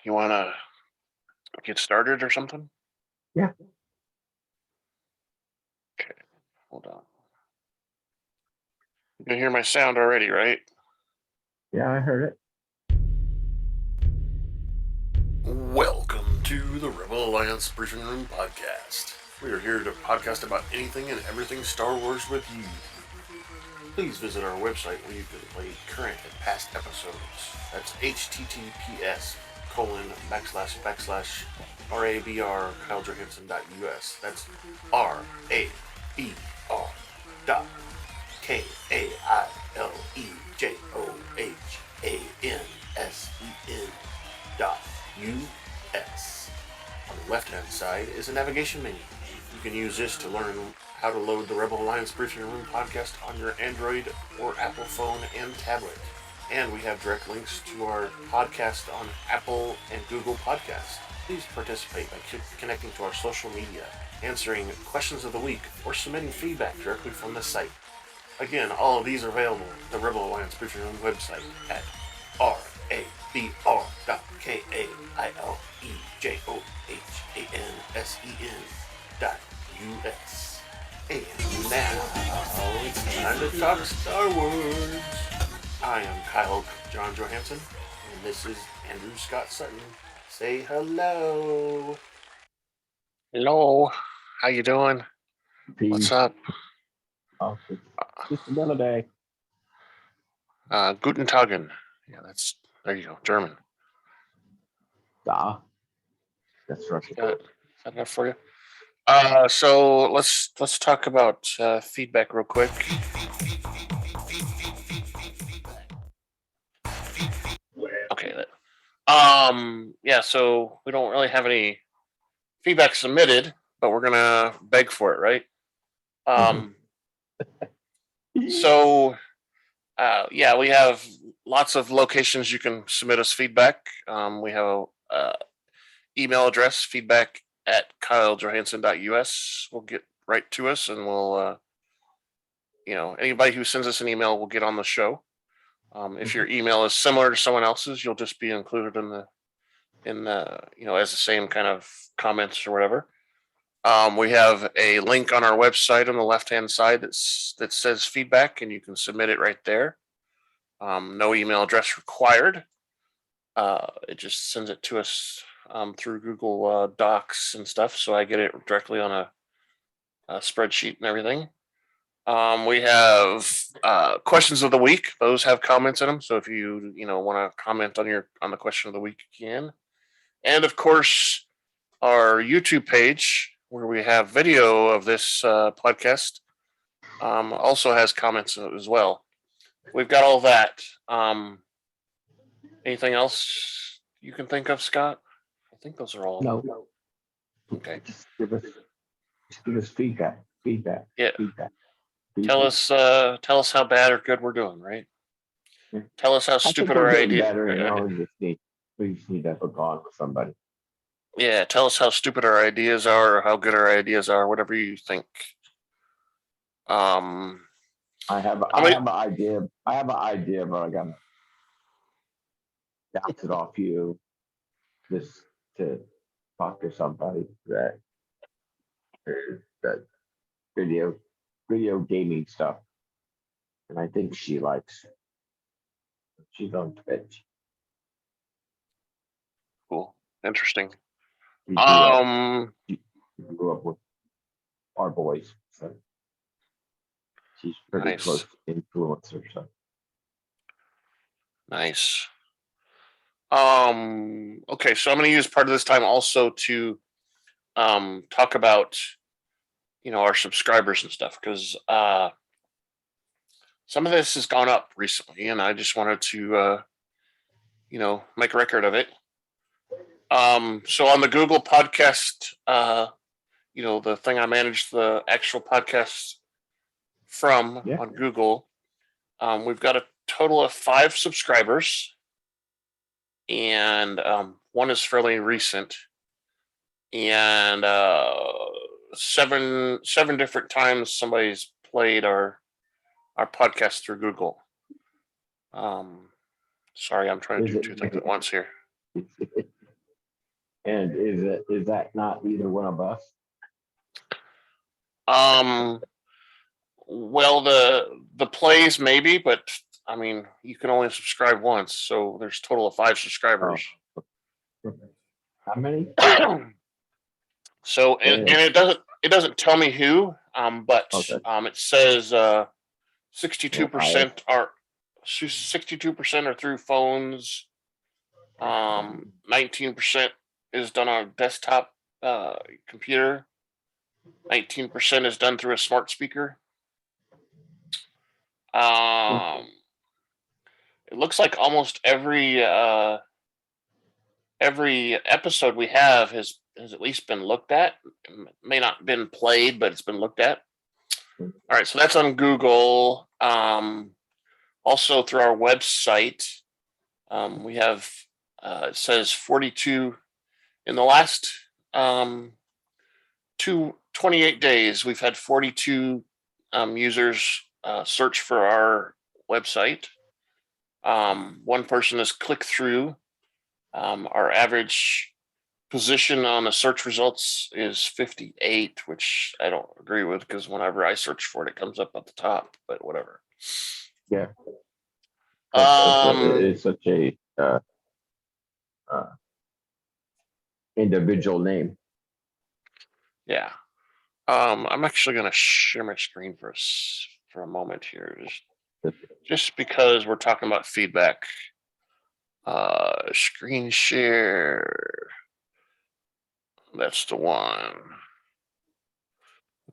You want to get started or something? Yeah. Okay, hold on. You can hear my sound already, right? Yeah, I heard it. Welcome to the Rebel Alliance Briefing Room podcast. We are here to podcast about anything and everything Star Wars with you. Please visit our website where you can play current and past episodes. That's https://RABR KyleJohansson.us. That's RABR dot KyleJohansen.us. On the left-hand side is a navigation menu. You can use this to learn how to load the Rebel Alliance Briefing Room podcast on your Android or Apple phone and tablet. And we have direct links to our podcast on Apple and Google Podcasts. Please participate by connecting to our social media, answering questions of the week, or submitting feedback directly from the site. Again, all of these are available at the Rebel Alliance Briefing Room website at RABR.KyleJohansen.us. And now, it's time to talk Star Wars. I am Kyle John Johansson, and this is Andrew Scott Sutton. Say hello. Hello. How you doing? Peace. What's up? Oh, just another day. Guten Tagen. Yeah, there you go, German. Da. That's Russian. Is that enough for you? So let's talk about feedback real quick. Okay. Yeah. So we don't really have any feedback submitted, but we're gonna beg for it, right? So yeah, we have lots of locations you can submit us feedback. We have a email address, feedback@KyleJohansson.us. Will get right to us, and we'll anybody who sends us an email will get on the show. If your email is similar to someone else's, you'll just be included in the as the same kind of comments or whatever. We have a link on our website on the left-hand side that says feedback, and you can submit it right there. No email address required. It just sends it to us through Google Docs and stuff, so I get it directly on a spreadsheet and everything. We have questions of the week. Those have comments in them, so if you want to comment on the question of the week, you can. And of course, our YouTube page, where we have video of this podcast, also has comments as well. We've got all that. Anything else you can think of, Scott? I think those are all. No. Okay. Just give us feedback. Yeah. Feedback. Tell us how bad or good we're doing, right? Yeah. Tell us how stupid our idea. Better, we just need to have a gone with somebody. Yeah, tell us how stupid our ideas are, or how good our ideas are, whatever you think. I have an idea. I have an idea, but I gotta bounce it off you just to talk to somebody that video gaming stuff, and I think she likes. She's on Twitch. Cool, interesting. She grew up with our boys, so she's pretty Nice. close influencer. So Nice. Okay, so I'm going to use part of this time also to talk about our subscribers and stuff, because some of this has gone up recently, and I just wanted to make a record of it. So on the Google podcast, the thing I manage the actual podcast from on Google, we've got a total of 5 subscribers, and one is fairly recent, and 7 different times somebody's played our podcast through Google. Sorry, I'm trying to do 2 things at once here. And is that not either one of us? Well, the plays maybe, but I mean, you can only subscribe once, so there's a total of 5 subscribers. How many? So and it doesn't tell me who, but Okay. it says 62% are 62% are through phones. 19% is done on a desktop computer. 19% is done through a smart speaker. It looks like almost every episode we have has at least been looked at. It may not been played, but it's been looked at. All right, so that's on Google. Also through our website, we have it says 42 in the last 28 days. We've had 42 users search for our website. One person has clicked through. Our average position on the search results is 58, which I don't agree with because whenever I search for it, it comes up at the top, but whatever. Yeah. It's such a individual name. Yeah. I'm actually going to share my screen for a moment here, just because we're talking about feedback. Screen share. That's the one.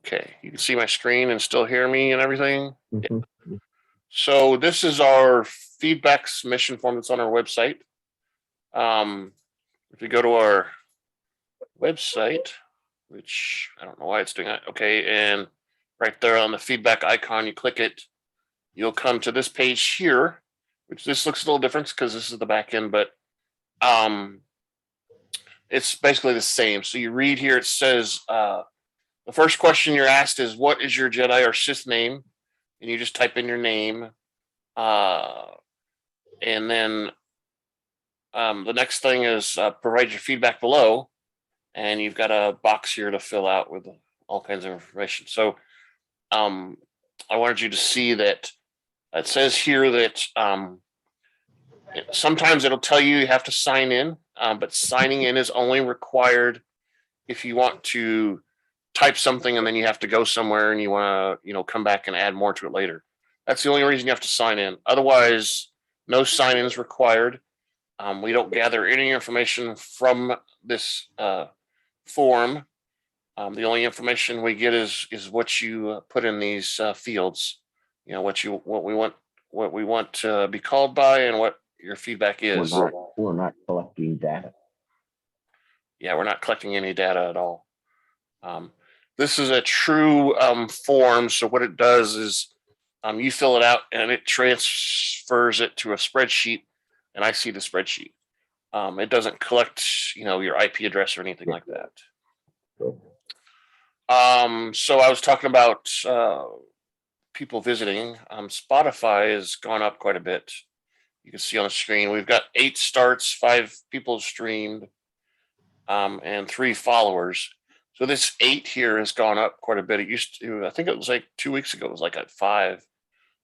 Okay, you can see my screen and still hear me and everything. Mm-hmm. Yeah. So this is our feedback submission form that's on our website. If you go to our website, which I don't know why it's doing that. Okay, and right there on the feedback icon, you click it, you'll come to this page here, which this looks a little different because this is the back end, but it's basically the same. So you read here, it says the first question you're asked is, what is your Jedi or Sith name? And you just type in your name. And then the next thing is provide your feedback below. And you've got a box here to fill out with all kinds of information. So I wanted you to see that it says here that sometimes it'll tell you have to sign in, but signing in is only required if you want to type something and then you have to go somewhere and you want to, come back and add more to it later. That's the only reason you have to sign in. Otherwise, no sign in is required. We don't gather any information from this form. The only information we get is what you put in these fields. What we want to be called by and what your feedback is. We're not collecting data. Yeah, we're not collecting any data at all. This is a true form. So what it does is you fill it out and it transfers it to a spreadsheet, and I see the spreadsheet. It doesn't collect, your IP address or anything like that. So I was talking about people visiting. Spotify has gone up quite a bit. You can see on the screen, we've got 8 starts, 5 people streamed, and 3 followers. So this 8 here has gone up quite a bit. It used to, I think it was like 2 weeks ago, it was like at 5.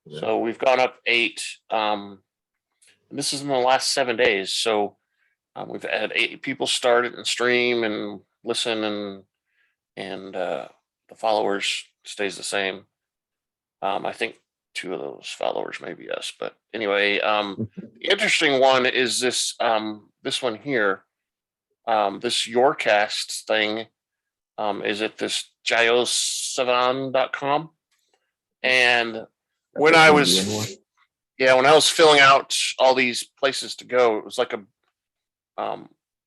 Yeah. So we've gone up 8. And this is in the last 7 days. So we've had 8 people started and stream and listen, and the followers stays the same. I think 2 of those followers may be us, but anyway, the interesting one is this one here. This Yourcast thing is at this jayosavan.com. And when I was filling out all these places to go, it was like a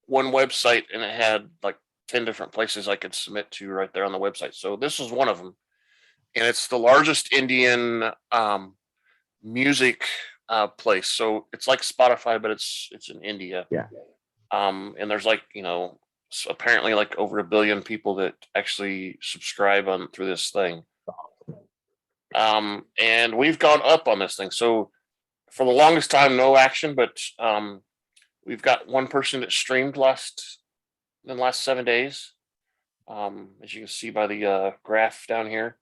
one website, and it had like 10 different places I could submit to right there on the website. So this is one of them, and it's the largest Indian music place. So it's like Spotify, but it's in India. Yeah. And there's like, apparently like over 1 billion people that actually subscribe through this thing. And we've gone up on this thing. So for the longest time, no action, but we've got one person that streamed last in the last 7 days. As you can see by the graph down here.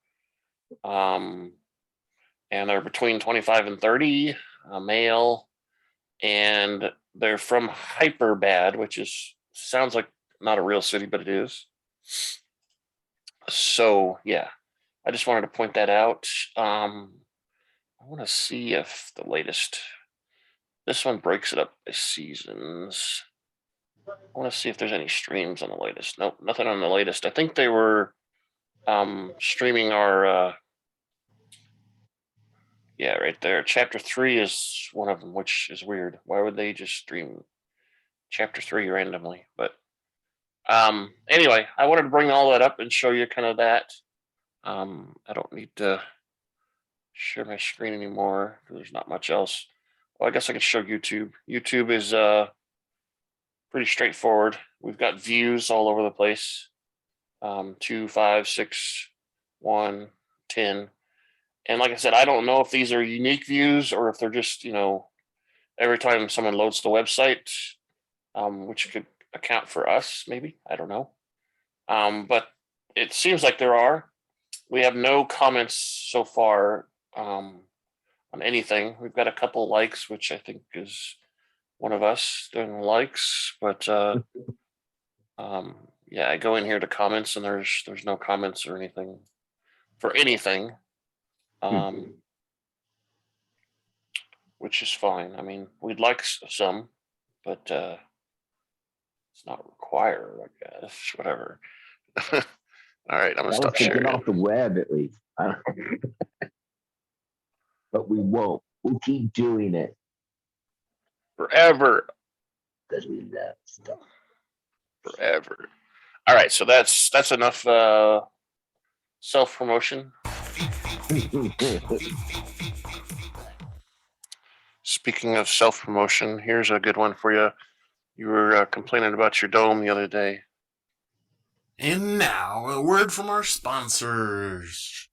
And they're between 25 and 30, male, and they're from Hyperbad, which sounds like not a real city, but it is. So yeah, I just wanted to point that out. I want to see if the latest. This one breaks it up by seasons. I want to see if there's any streams on the latest. Nope, nothing on the latest. I think they were streaming our yeah, right there. Chapter 3 is one of them, which is weird. Why would they just stream chapter 3 randomly? But anyway, I wanted to bring all that up and show you kind of that. I don't need to share my screen anymore because there's not much else. Well, I guess I can show YouTube. YouTube is pretty straightforward. We've got views all over the place. 2, 5, 6, 1, 10. And like I said, I don't know if these are unique views or if they're just, every time someone loads the website, which could account for us, maybe. I don't know. But it seems like there are. We have no comments so far on anything. We've got a couple likes, which I think is one of us doing likes. But yeah, I go in here to comments and there's no comments or anything for anything. Which is fine. I mean, we'd like some, but it's not required, I guess. Whatever. All right, I'm gonna stop sharing. Get off the web at least. But we won't. We'll keep doing it forever. Because we love stuff. Forever. All right, so that's enough self-promotion. Speaking of self-promotion, here's a good one for you. You were complaining about your dome the other day. And now, a word from our sponsors.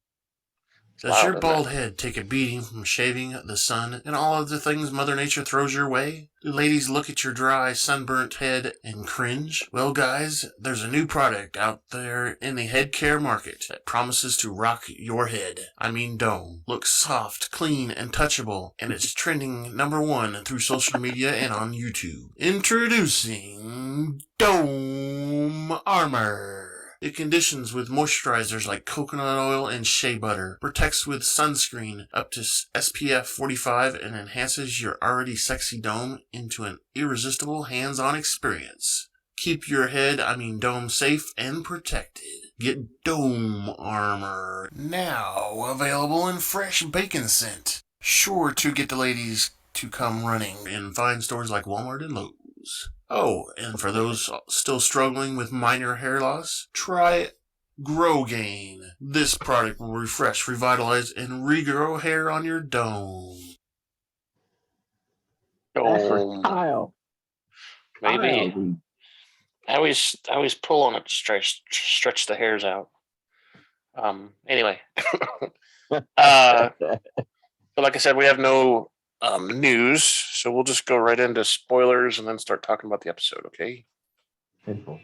Does your bald head take a beating from shaving, the sun, and all of the things Mother Nature throws your way? Do ladies look at your dry, sunburnt head and cringe? Well, guys, there's a new product out there in the head care market that promises to rock your head. I mean dome. Looks soft, clean, and touchable, and it's trending #1 through social media and on YouTube. Introducing Dome Armor. It conditions with moisturizers like coconut oil and shea butter, protects with sunscreen up to SPF 45, and enhances your already sexy dome into an irresistible hands-on experience. Keep your dome safe and protected. Get Dome Armor, now available in fresh bacon scent. Sure to get the ladies to come running in fine stores like Walmart and Lowe's. Oh, and for those still struggling with minor hair loss, try Grow Gain. This product will refresh, revitalize, and regrow hair on your dome. Dome. Kyle. Maybe. Kyle. I always pull on it to stretch the hairs out. Anyway. But like I said, we have no news, so we'll just go right into spoilers and then start talking about the episode, okay? Simple.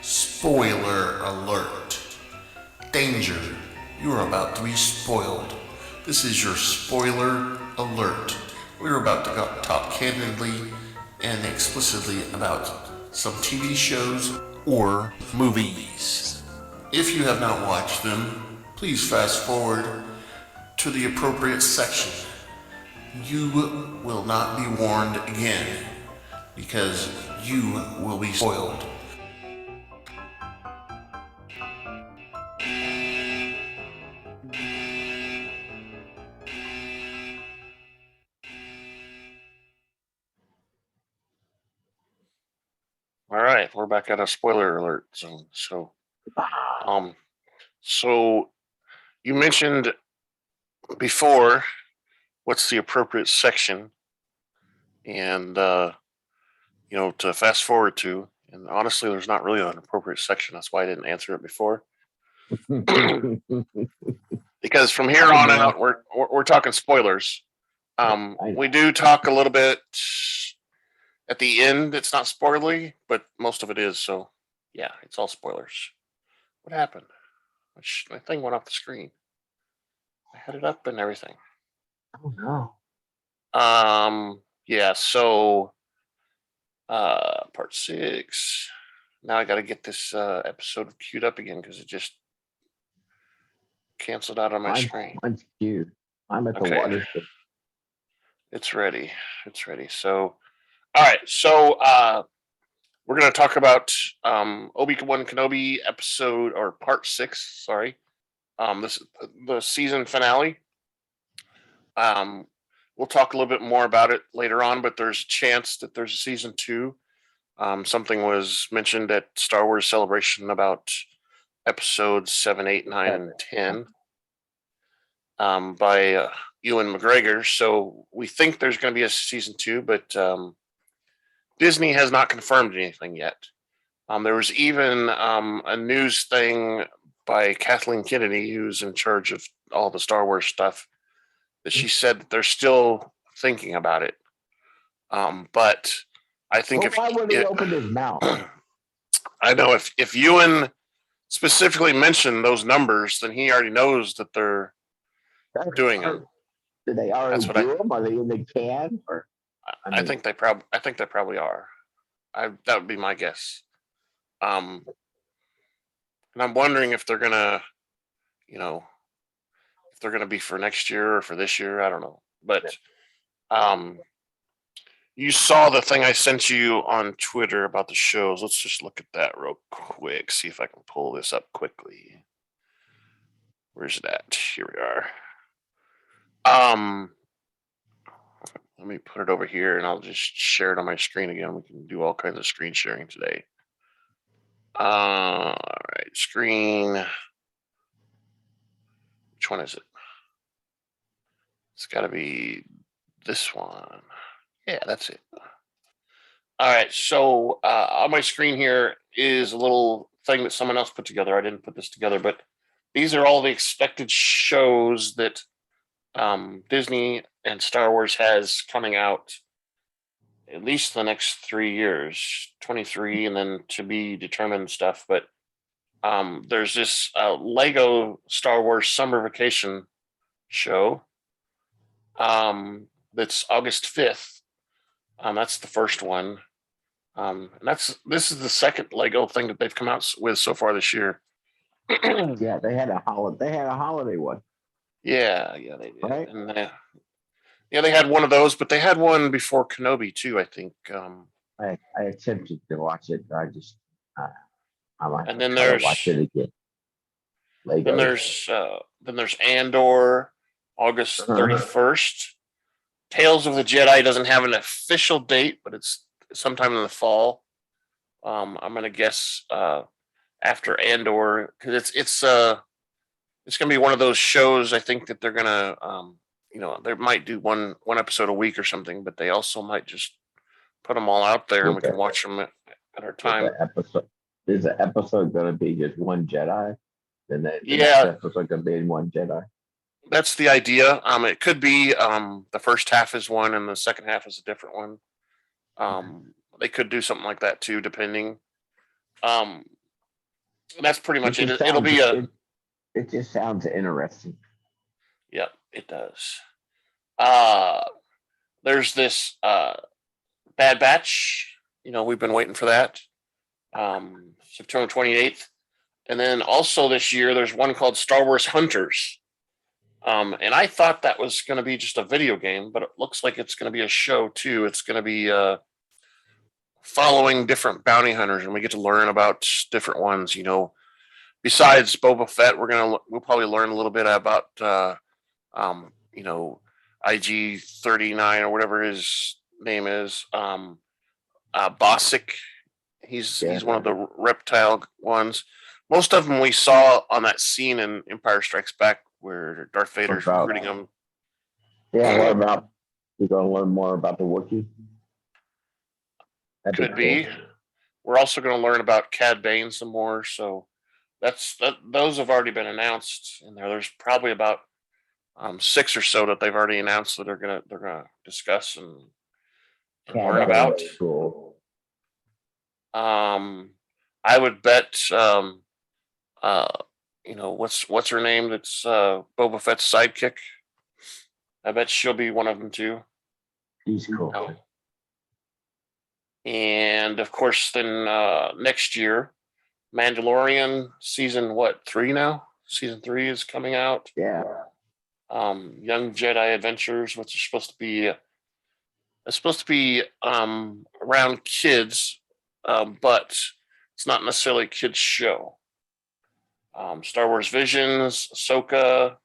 Spoiler alert. Danger. You are about to be spoiled. This is your spoiler alert. We're about to talk candidly and explicitly about some TV shows or movies. If you have not watched them, please fast forward to the appropriate section. You will not be warned again because you will be spoiled. All right, we're back at a spoiler alert zone. So you mentioned before what's the appropriate section, and to fast forward to. And honestly, there's not really an appropriate section. That's why I didn't answer it before. because from here on out, we're talking spoilers. We do talk a little bit at the end. It's not spoilery, but most of it is. So, yeah, it's all spoilers. What happened? My thing went off the screen. I had it up and everything. Oh no. Yeah. So, part 6. Now I got to get this episode queued up again because it just canceled out on my screen. Mine's queued. I'm at the watershed. It's ready. It's ready. So, all right. So, we're going to talk about Obi-Wan Kenobi episode or part 6. Sorry. This the season finale. We'll talk a little bit more about it later on, but there's a chance that there's a season 2. Something was mentioned at Star Wars Celebration about episodes 7, 8, 9, and 10 by Ewan McGregor. So we think there's going to be a season 2, but Disney has not confirmed anything yet. There was even a news thing by Kathleen Kennedy, who's in charge of all the Star Wars stuff, that she said that they're still thinking about it. But I think why would he open his mouth? I know if Ewan specifically mentioned those numbers, then he already knows that they're doing them. Did they already do them? Are they in the can? Or I think they probably are. That would be my guess. And I'm wondering if they're gonna, if they're gonna be for next year or for this year. I don't know. But you saw the thing I sent you on Twitter about the shows. Let's just look at that real quick. See if I can pull this up quickly. Where's that? Here we are. Let me put it over here and I'll just share it on my screen again. We can do all kinds of screen sharing today. All right, screen. Which one is it? It's got to be this one. Yeah, that's it. All right, so on my screen here is a little thing that someone else put together. I didn't put this together, but these are all the expected shows that Disney and Star Wars has coming out at least the next 3 years, 23, and then to be determined stuff. But there's this Lego Star Wars Summer Vacation show that's August 5th. That's the first one. And this is the second Lego thing that they've come out with so far this year. Yeah, they had a holiday one. Yeah, they did. Right? And they had one of those, but they had one before Kenobi too, I think. I attempted to watch it, but I just I might and then try to watch it again. Lego. Then there's Andor, August 31st. Tales of the Jedi doesn't have an official date, but it's sometime in the fall. I'm gonna guess after Andor, because it's gonna be one of those shows. I think that they're gonna they might do one episode a week or something, but they also might just put them all out there and we can watch them at our time. Is the episode going to be just one Jedi? Then the next episode going to be one Jedi? That's the idea. It could be the first half is one and the second half is a different one. They could do something like that too, depending. That's pretty much it. It'll be It just sounds interesting. Yep, it does. There's this Bad Batch. We've been waiting for that. September 28th. And then also this year, there's one called Star Wars Hunters. And I thought that was going to be just a video game, but it looks like it's going to be a show too. It's going to be following different bounty hunters, and we get to learn about different ones. Besides Boba Fett, we'll probably learn a little bit about IG-39 or whatever his name is. Bossk. He's one of the reptile ones. Most of them we saw on that scene in Empire Strikes Back where Darth Vader's recruiting them. Yeah, what about? We're going to learn more about the Wookiee. Could be. We're also going to learn about Cad Bane some more. So those have already been announced in there. There's probably about 6 or so that they've already announced that they're gonna discuss and learn that about. is cool. I would bet what's her name? That's Boba Fett's sidekick. I bet she'll be one of them too. He's cool. Oh. And of course, then next year, Mandalorian season 3 now? Season 3 is coming out. Yeah. Young Jedi Adventures, which is supposed to be around kids, but it's not necessarily a kids show. Star Wars Visions, Ahsoka,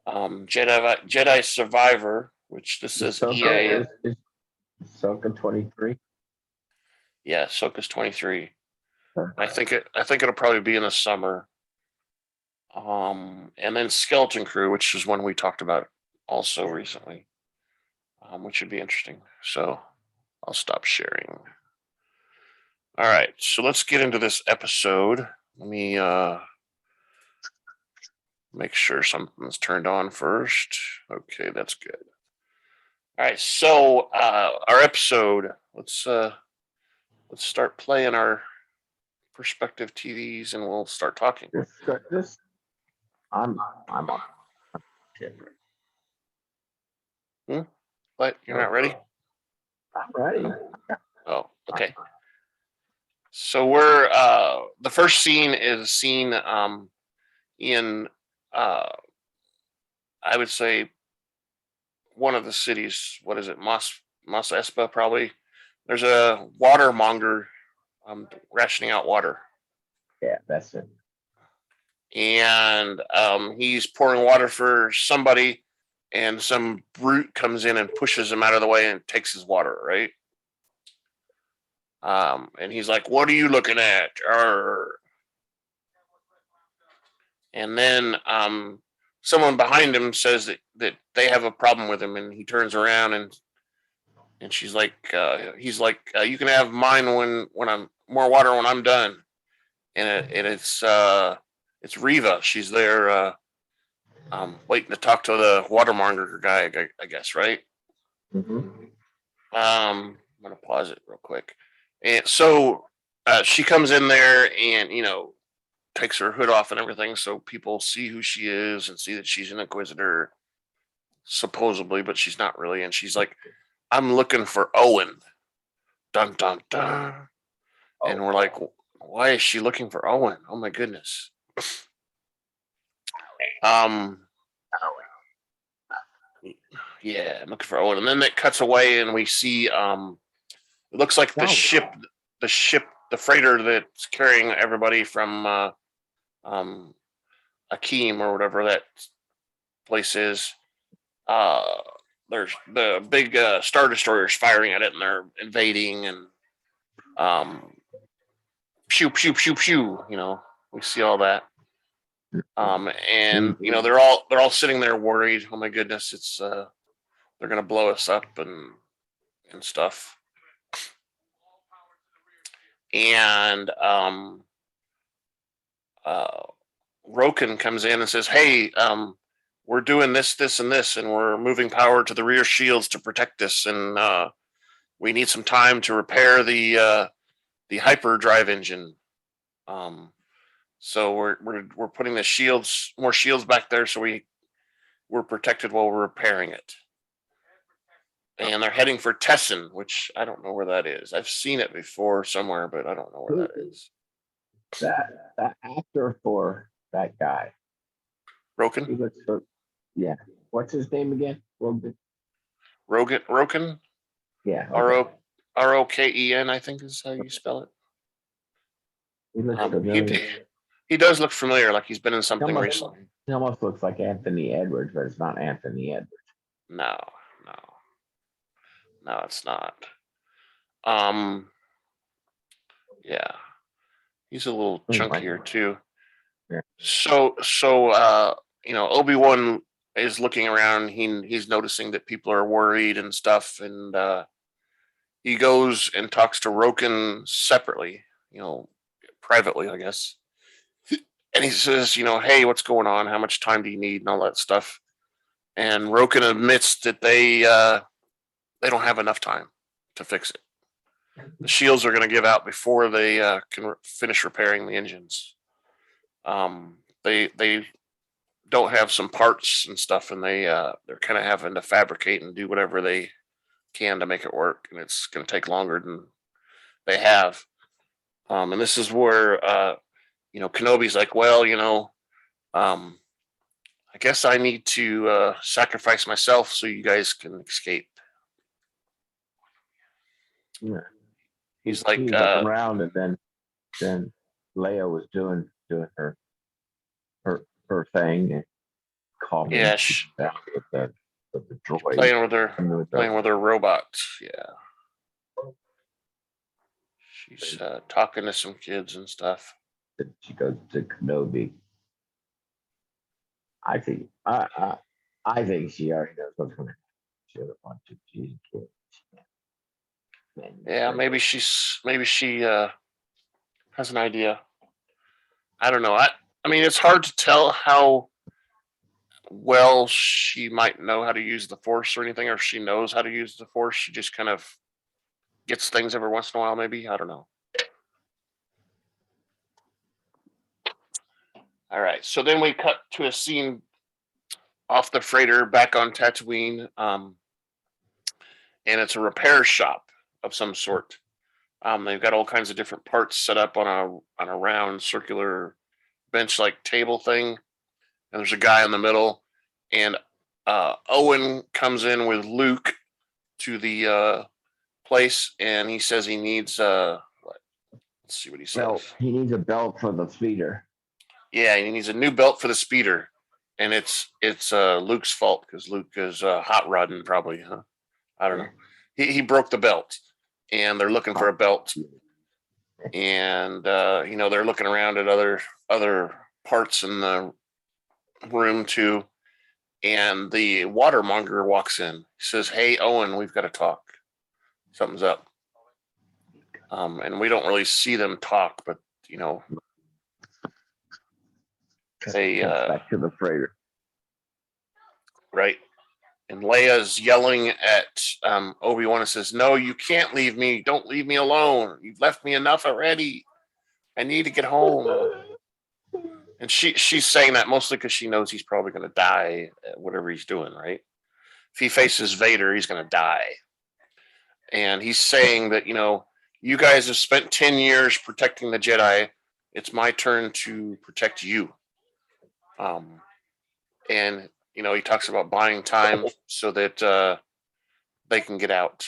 Jedi Survivor, which this is EA. Is Ahsoka 23? Yeah, Ahsoka's 23. I think it'll probably be in the summer. And then Skeleton Crew, which is one we talked about also recently, which should be interesting. So I'll stop sharing. All right, so let's get into this episode. Let me make sure something's turned on first. Okay, that's good. All right, so our episode. Let's start playing our perspective TVs, and we'll start talking. This I'm on. What? You're not ready? I'm ready. Oh, okay. So we're the first scene is seen in I would say one of the cities. What is it? Mos Espa, probably. There's a watermonger rationing out water. Yeah, that's it. And he's pouring water for somebody, and some brute comes in and pushes him out of the way and takes his water, right? And he's like, "What are you looking at?" Arr. And then someone behind him says that they have a problem with him, and he turns around and she's like, he's like, "You can have mine when I'm more water when I'm done." And it's Reva. She's there, waiting to talk to the watermonger guy, I guess, right? Mm-hmm. I'm gonna pause it real quick. And so she comes in there and takes her hood off and everything, so people see who she is and see that she's an inquisitor, supposedly, but she's not really. And she's like, "I'm looking for Owen." Dun dun dun. And we're like, "Why is she looking for Owen? Oh my goodness." Yeah, I'm looking for Owen. And then it cuts away and we see it looks like the ship, the freighter that's carrying everybody from Akeem or whatever that place is. There's the big Star Destroyers firing at it, and they're invading, and pew pew pew pew. We see all that. And they're all sitting there worried. Oh my goodness, it's they're gonna blow us up and stuff. And Roken comes in and says, "Hey, we're doing this, and this, and we're moving power to the rear shields to protect this, and we need some time to repair the hyperdrive engine. So we're putting the more shields back there, so we're protected while we're repairing it." And they're heading for Tessin, which I don't know where that is. I've seen it before somewhere, but I don't know where that is. That actor for that guy. Roken? He looks so, yeah. What's his name again? Roken? Yeah. Okay. Roken, I think is how you spell it. He looks familiar. He does look familiar, like he's been in something recently. He almost looks like Anthony Edwards, but it's not Anthony Edwards. No, it's not. Yeah, he's a little chunkier too. Yeah. So Obi-Wan is looking around. He's noticing that people are worried and stuff, and he goes and talks to Roken separately, privately, I guess. And he says, hey, what's going on? How much time do you need and all that stuff? And Roken admits that they don't have enough time to fix it. The shields are going to give out before they can finish repairing the engines. They don't have some parts and stuff, and they're kind of having to fabricate and do whatever they can to make it work, and it's going to take longer than they have. And this is where Kenobi's like, well, I guess I need to sacrifice myself so you guys can escape. Yeah. He's like, he looked around, and then Leia was doing her thing and calling. Yeah, with the droid. playing with her robot. Yeah, she's talking to some kids and stuff. She goes to Kenobi. I think she already knows what's going to happen. She has a bunch of cheesy kids. Yeah, maybe she has an idea. I don't know. I mean, it's hard to tell how well she might know how to use the Force or anything, or if she knows how to use the Force. She just kind of gets things every once in a while, maybe. I don't know. All right. So then we cut to a scene off the freighter back on Tatooine, and it's a repair shop of some sort. They've got all kinds of different parts set up on a round circular bench like table thing, and there's a guy in the middle, and Owen comes in with Luke to the place, and he says he needs let's see what he says. Belt. He needs a belt for the speeder. Yeah, he needs a new belt for the speeder, and it's Luke's fault because Luke is hot rodding probably, huh? I don't know. He broke the belt, and they're looking for a belt, and they're looking around at other parts in the room too, and the watermonger walks in. He says, "Hey, Owen, we've got to talk. Something's up." And we don't really see them talk, but they back to the freighter, right? And Leia's yelling at Obi-Wan and says, "No, you can't leave me. Don't leave me alone. You've left me enough already. I need to get home." And she's saying that mostly because she knows he's probably going to die at whatever he's doing, right? If he faces Vader, he's going to die. And he's saying that, you guys have spent 10 years protecting the Jedi. It's my turn to protect you. And he talks about buying time so that they can get out.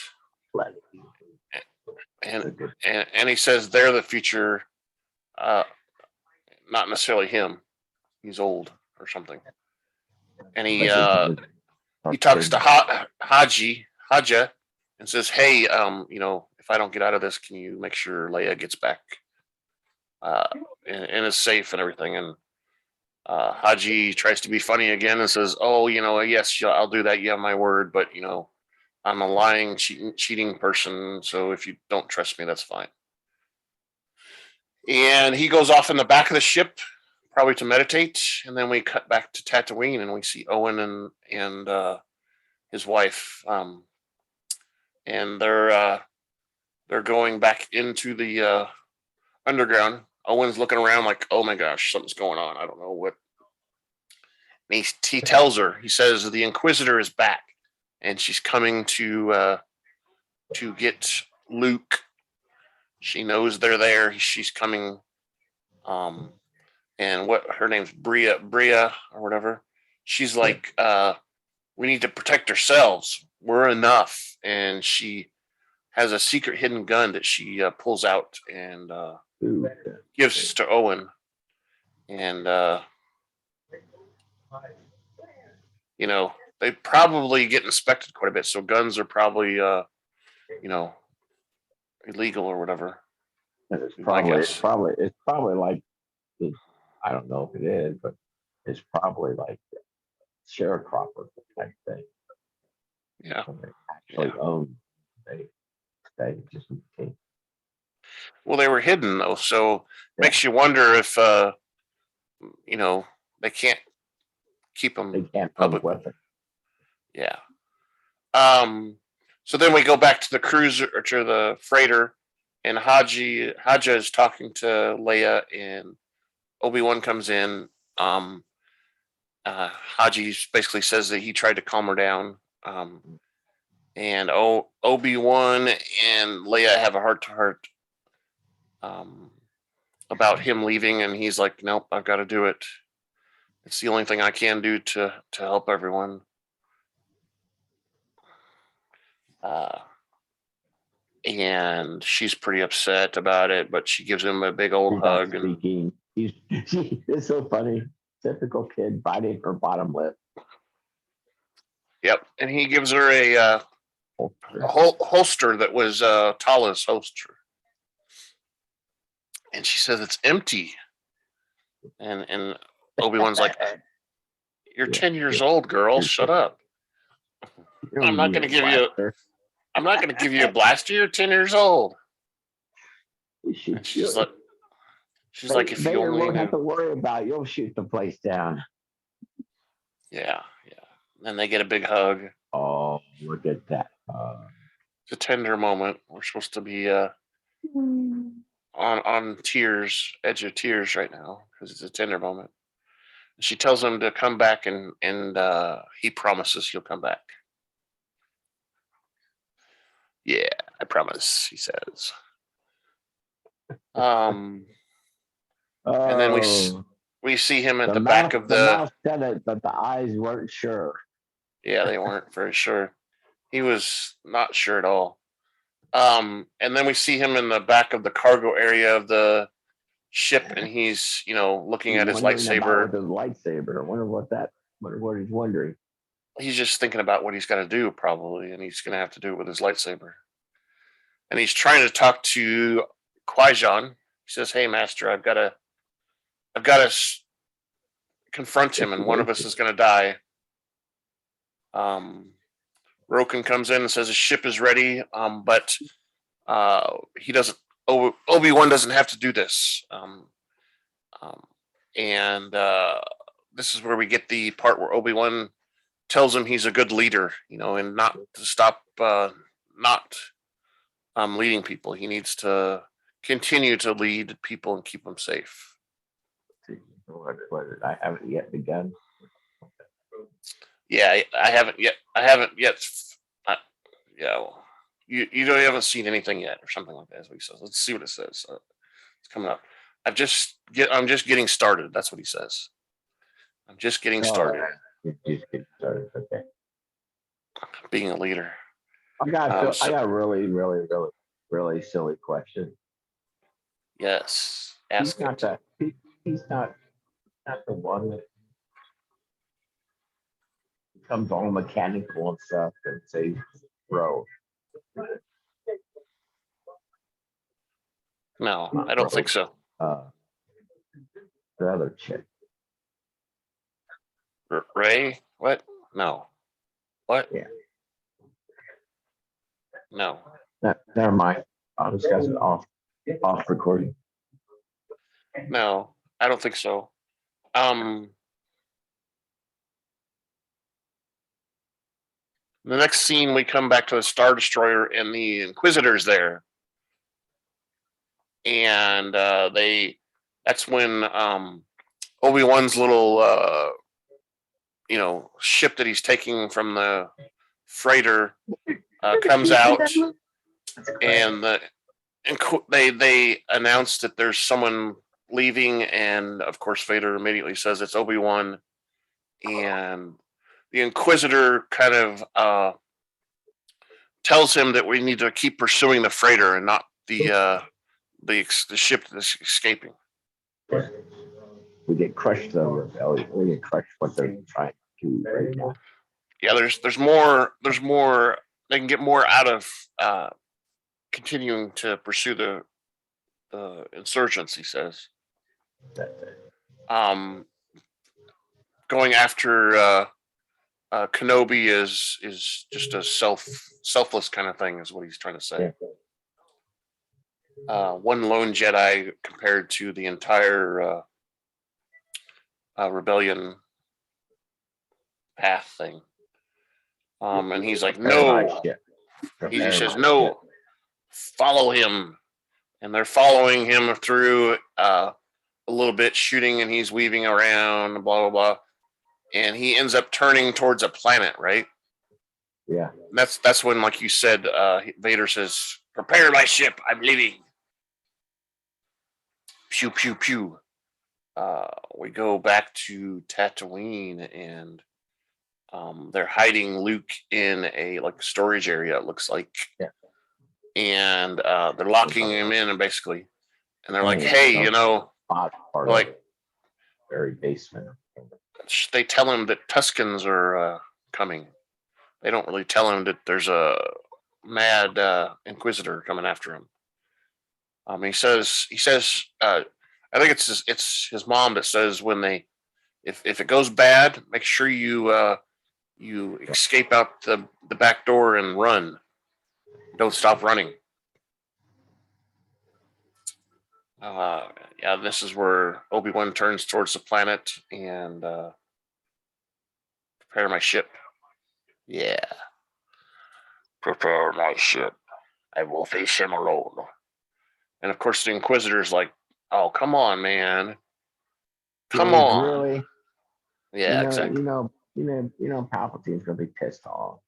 And he says they're the future, not necessarily him. He's old or something. And he talks to Haja and says, "Hey, if I don't get out of this, can you make sure Leia gets back and is safe and everything?" And Haji tries to be funny again and says, "Oh, yes, I'll do that. You have my word, but I'm a lying, cheating person. So if you don't trust me, that's fine." And he goes off in the back of the ship, probably to meditate. And then we cut back to Tatooine, and we see Owen and his wife, and they're going back into the underground. Owen's looking around like, "Oh my gosh, something's going on. I don't know what." And he tells her, he says, "The Inquisitor is back, and she's coming to get Luke. She knows they're there. She's coming." And what her name's Bria or whatever. She's like, "We need to protect ourselves. We're enough." And she has a secret hidden gun that she pulls out and gives to Owen. And they probably get inspected quite a bit, so guns are probably illegal or whatever. It's probably like, I don't know if it is, but it's probably like sharecropper type thing. Yeah. So they actually own they just in case. Well, they were hidden though, so makes you wonder if they can't keep They them can't public. public weapon. Yeah. So then we go back to the cruiser or to the freighter, and Haja is talking to Leia, and Obi-Wan comes in. Haji basically says that he tried to calm her down. And Obi-Wan and Leia have a heart-to-heart about him leaving, and he's like, "Nope, I've got to do it. It's the only thing I can do to help everyone." And she's pretty upset about it, but she gives him a big old hug. Speaking. It's so funny. Typical kid biting her bottom lip. Yep, and he gives her a holster that was Tala's holster, and she says it's empty. And Obi-Wan's like, "You're 10 years old, girl. Shut up. I'm not going to give you. I'm not going to give you a blaster. You're 10 years old." And she's like, "If you only won't knew." have to worry about. You'll shoot the place down. Yeah. And they get a big hug. Oh, look at that! It's a tender moment. We're supposed to be on tears, edge of tears right now because it's a tender moment. She tells him to come back, and he promises he'll come back. Yeah, I promise, he says. And then we see him at the back of the mouth said it, but the eyes weren't sure. Yeah, they weren't very sure. He was not sure at all. And then we see him in the back of the cargo area of the ship, and he's looking at his lightsaber. With his lightsaber. I wonder what he's wondering. He's just thinking about what he's got to do, probably, and he's going to have to do it with his lightsaber. And he's trying to talk to Qui-Gon. He says, "Hey, Master, I've got to confront him, and one of us is going to die." Roken comes in and says his ship is ready, but he doesn't. Obi-Wan doesn't have to do this. And this is where we get the part where Obi-Wan tells him he's a good leader, and not to stop not leading people. He needs to continue to lead people and keep them safe. I haven't yet begun. Yeah, I haven't yet. Well, you haven't seen anything yet, or something like that. Is what he says. Let's see what it says. It's coming up. I'm just getting started. That's what he says. I'm just getting started. Just getting started. Okay. Being a leader. I got a really, really, really, really silly question. Yes. He's not the one that becomes all mechanical and stuff and says, "Bro." No, I don't think so. The other chick. Ray? What? No. What? Yeah. No. Never mind. I'll discuss it off recording. No, I don't think so. The next scene, we come back to the Star Destroyer, and the Inquisitor's there. And that's when Obi-Wan's little ship that he's taking from the freighter comes out, and they announce that there's someone leaving, and of course Vader immediately says it's Obi-Wan, and the Inquisitor kind of tells him that we need to keep pursuing the freighter and not the ship that's escaping. We get crushed though. We get crushed what they're trying to do right now. Yeah, there's more. They can get more out of continuing to pursue the insurgents. He says. Going after Kenobi is just a selfless kind of thing, is what he's trying to say. Yeah. One lone Jedi compared to the entire rebellion path thing. And he's like, Prepare my no. ship. He Prepare says, my no, ship. follow him. And they're following him through a little bit, shooting, and he's weaving around, blah, blah, blah. And he ends up turning towards a planet, right? Yeah. And that's when, like you said, Vader says, prepare my ship, I'm leaving. Pew, pew, pew. We go back to Tatooine, and they're hiding Luke in a like storage area, it looks like. Yeah. And they're locking him in, and basically, and they're like, Yeah, hey, so you know, part like, of the very basement. they tell him that Tuskens are coming. They don't really tell him that there's a mad Inquisitor coming after him. He says, I think it's his mom that says when if it goes bad, make sure you escape out the back door and run. Don't stop running. Yeah, this is where Obi-Wan turns towards the planet and prepare my ship. Yeah. Prepare my ship. I will face him alone. And of course the Inquisitor's like, oh, come on, man. Come on. Really? Yeah, exactly. You know, Palpatine's gonna be pissed off.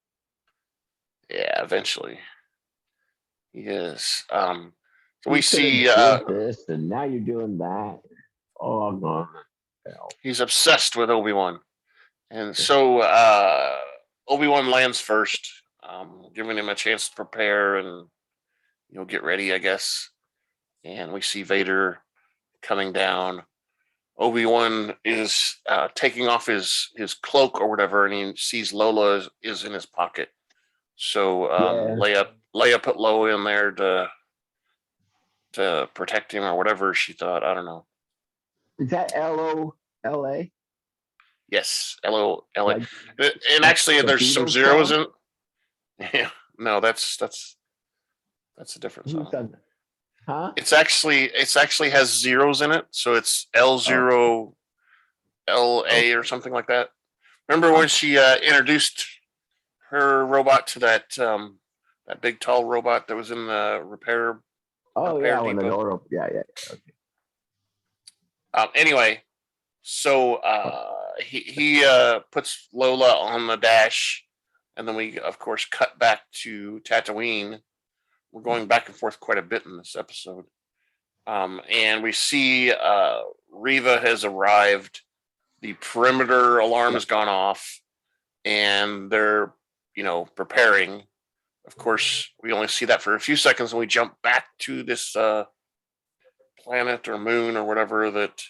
Yeah, eventually. He is. So You we could've see did this, and now you're doing that. Oh, I'm going to hell. he's obsessed with Obi-Wan. And so Obi-Wan lands first, giving him a chance to prepare and get ready, I guess. And we see Vader coming down. Obi-Wan is taking off his cloak or whatever, and he sees Lola is in his pocket. So Leia put Lola in there to protect him or whatever she thought. I don't know. Is that LOLA? Yes, L-O-L-A. Like, and actually, the there's some Beatles zeros song? in. Yeah, no, that's a different Who's song. done that? Huh? It's actually has zeros in it, so it's L0 LA or something like that. Remember when she introduced her robot to that big tall robot that was in the repair Yeah, when the depot? door. Yeah. Okay. Anyway, so he puts Lola on the dash, and then we of course cut back to Tatooine. We're going back and forth quite a bit in this episode. And we see Reva has arrived. The perimeter alarm has gone off, and they're, preparing. Of course, we only see that for a few seconds, and we jump back to this planet or moon or whatever that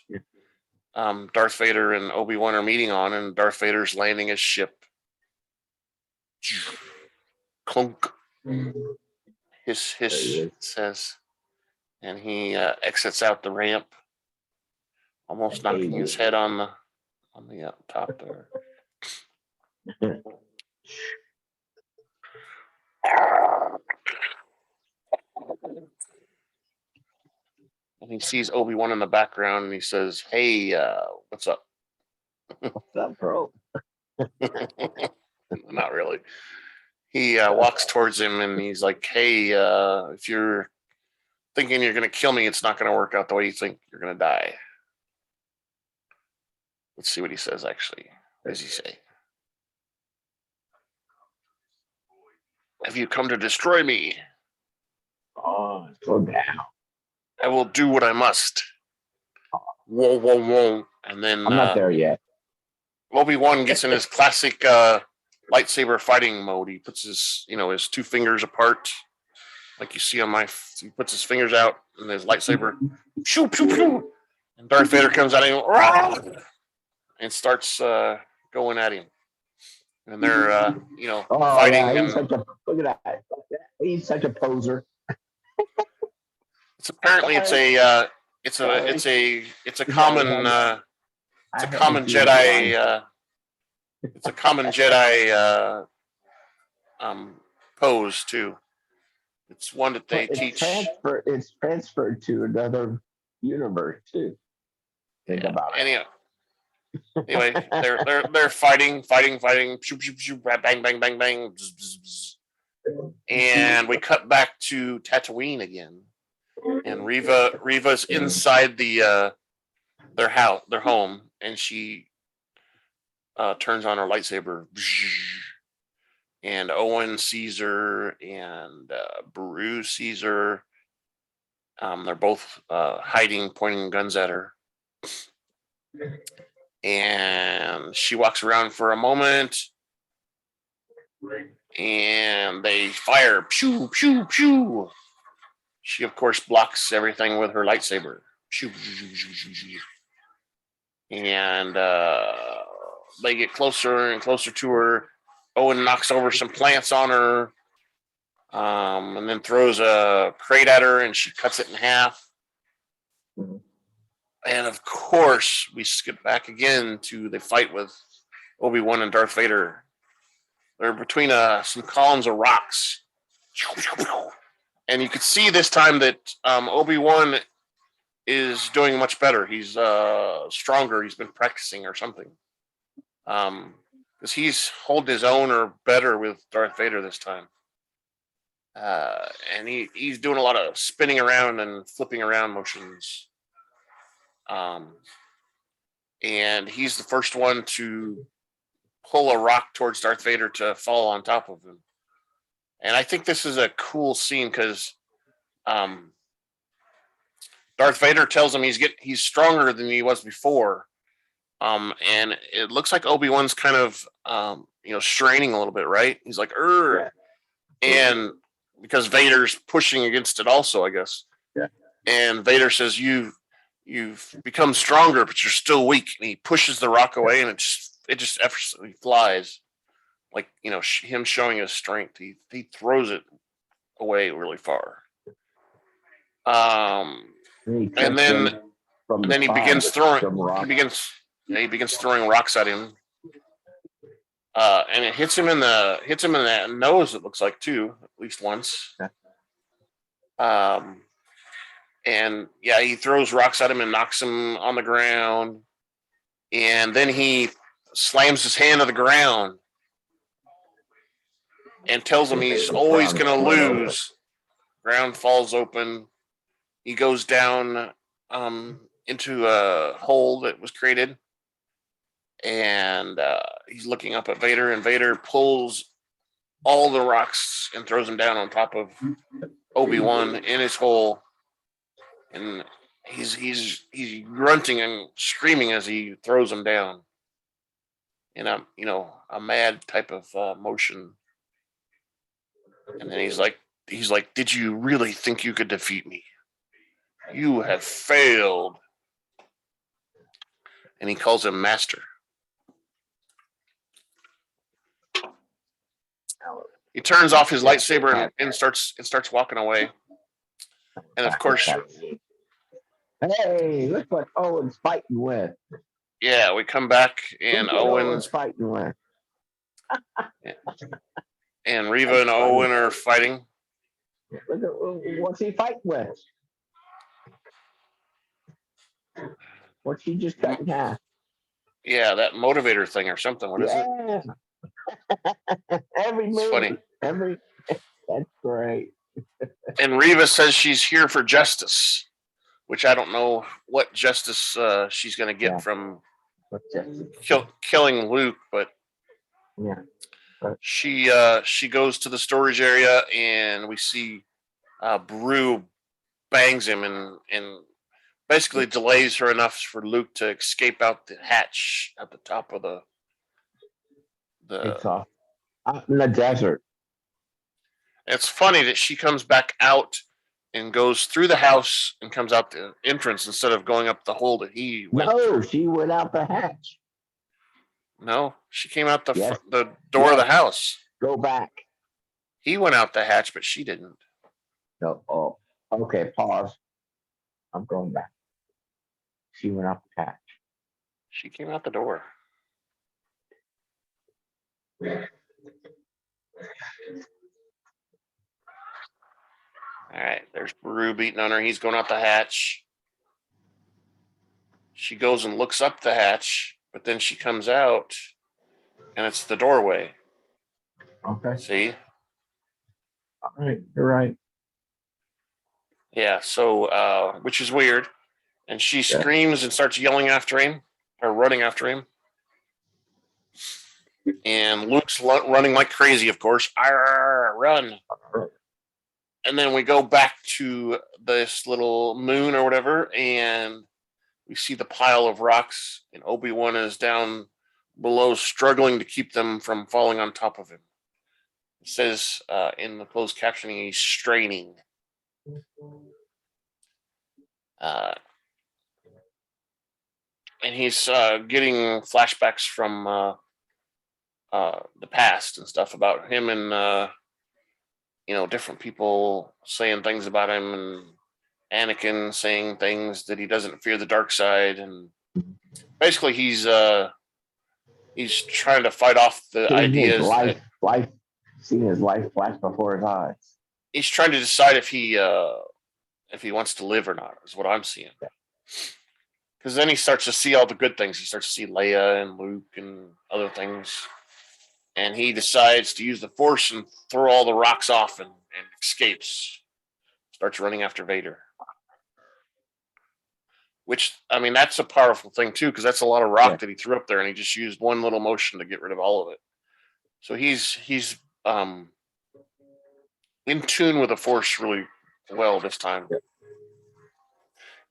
Darth Vader and Obi-Wan are meeting on, and Darth Vader's landing his ship. Clunk. Hiss, hiss, says. And he exits out the ramp, almost knocking his head on the top there. And he sees Obi-Wan in the background, and he says, "Hey, what's up?" What's up, bro? Not really. He walks towards him, and he's like, "Hey, if you're thinking you're going to kill me, it's not going to work out the way you think. You're going to die." Let's see what he says, actually. What does he say? "Have you come to destroy me? Oh, slow down. I will do what I must." Whoa, whoa, whoa. And then I'm not there yet. Obi-Wan gets in his classic lightsaber fighting mode. He puts his two fingers apart, like you see on he puts his fingers out and his lightsaber, shoo, shoo, shoo, and Darth Vader comes at him, rah! And starts going at him. And they're fighting. Yeah, and look at that. He's such a poser. It's apparently it's a common Jedi pose too. It's one that they teach. It's transferred to another universe too. Think about it. Anyhow, Anyway, they're fighting. Shoop, shoop, shoop, bang, bang, bang, bang. Bzz, bzz, bzz. And we cut back to Tatooine again, and Reva's inside their house, their home, and she turns on her lightsaber. And Owen sees her, and Beru sees her. They're both hiding, pointing guns at her. And she walks around for a moment, and they fire. Pew, pew, pew. She, of course, blocks everything with her lightsaber. Pew, pew, pew, pew, pew. And they get closer and closer to her. Owen knocks over some plants on her, and then throws a crate at her, and she cuts it in half. And of course, we skip back again to the fight with Obi-Wan and Darth Vader. They're between some columns of rocks. And you could see this time that Obi-Wan is doing much better. He's stronger. He's been practicing or something. Because he's holding his own or better with Darth Vader this time. And he's doing a lot of spinning around and flipping around motions. And he's the first one to pull a rock towards Darth Vader to fall on top of him. And I think this is a cool scene because Darth Vader tells him he's stronger than he was before. And it looks like Obi-Wan's kind of straining a little bit, right? He's like, yeah. And because Vader's pushing against it also, I guess. Yeah. And Vader says, You've become stronger, but you're still weak. And he pushes the rock away, and it just effortlessly flies, like him showing his strength. He throws it away really far. And then he begins throwing. He begins throwing rocks at him, and it hits him in that nose. It looks like too, at least once. And yeah, he throws rocks at him and knocks him on the ground. And then he slams his hand to the ground and tells him he's always going to lose. Ground falls open. He goes down into a hole that was created. And he's looking up at Vader, and Vader pulls all the rocks and throws them down on top of Obi-Wan in his hole. And he's grunting and screaming as he throws them down in a mad type of motion. And then he's like, did you really think you could defeat me? You have failed. And he calls him master. He turns off his lightsaber and starts walking away. And of course, hey, look what Owen's fighting with. Yeah, we come back and Owen's fighting with. And Reva and Owen are fighting. What's he fighting with? What's he just cut in half? Yeah, that motivator thing or something. What is it? Every movie. It's funny. That's great. And Reva says she's here for justice, which I don't know what justice she's going to get from killing Luke, but she goes to the storage area, and we see Beru bangs him and basically delays her enough for Luke to escape out the hatch at the top of the it's off out in the desert. It's funny that she comes back out and goes through the house and comes out the entrance instead of going up the hole that he went. No, she went out the hatch. No, she came out the door of the house. Go back. He went out the hatch, but she didn't. No. Oh, okay. Pause. I'm going back. She went out the hatch. She came out the door. All right, there's Beru beating on her. He's going out the hatch. She goes and looks up the hatch, but then she comes out, and it's the doorway. Okay. See? All right. You're right. Yeah. So, which is weird, and she screams and starts yelling after him, or running after him. And Luke's running like crazy, of course. Arr, run. And then we go back to this little moon or whatever, and we see the pile of rocks, and Obi-Wan is down below, struggling to keep them from falling on top of him. It says in the closed captioning, he's straining. And he's getting flashbacks from the past and stuff about him and different people saying things about him, and Anakin saying things that he doesn't fear the dark side, and basically he's trying to fight off the ideas. Seeing his life flash before his eyes. He's trying to decide if he wants to live or not, is what I'm seeing. Because then he starts to see all the good things. He starts to see Leia and Luke and other things. And he decides to use the Force and throw all the rocks off and escapes. Starts running after Vader. Which, I mean, that's a powerful thing too, because that's a lot of rock that he threw up there, and he just used one little motion to get rid of all of it. So he's in tune with the Force really well this time.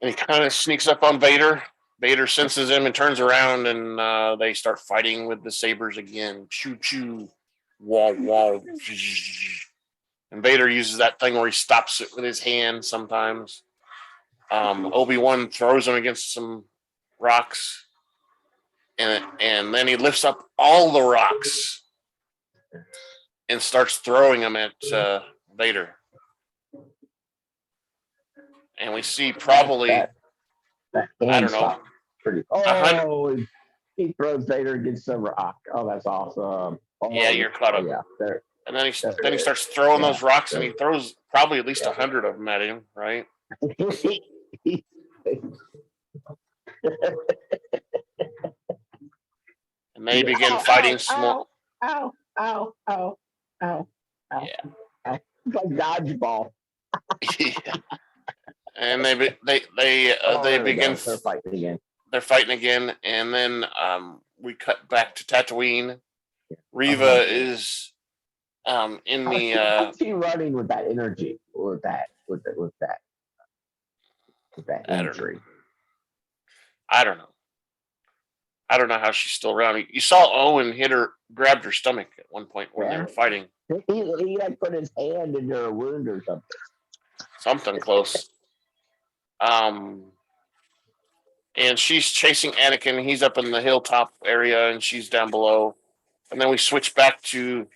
And he kind of sneaks up on Vader. Vader senses him and turns around, and they start fighting with the sabers again. Choo choo, wah wah. And Vader uses that thing where he stops it with his hand sometimes. Obi-Wan throws him against some rocks, and then he lifts up all the rocks and starts throwing them at Vader. And we see probably, I don't know. He throws Vader against the rock. Oh, that's awesome. Yeah, you're caught up. Yeah, and then he starts throwing those rocks, and he throws probably at least 100 of them at him, right? And they begin fighting small. Ow. Yeah. It's like dodgeball. Yeah. And they begin. They're fighting again. They're fighting again, and then we cut back to Tatooine. Reva is in the. How's she running with that energy? With that energy? I don't know. I don't know how she's still around. You saw Owen grabbed her stomach at one point when they were fighting. He like put his hand into her wound or something. Something close. And she's chasing Anakin. He's up in the hilltop area, and she's down below. And then we switch back to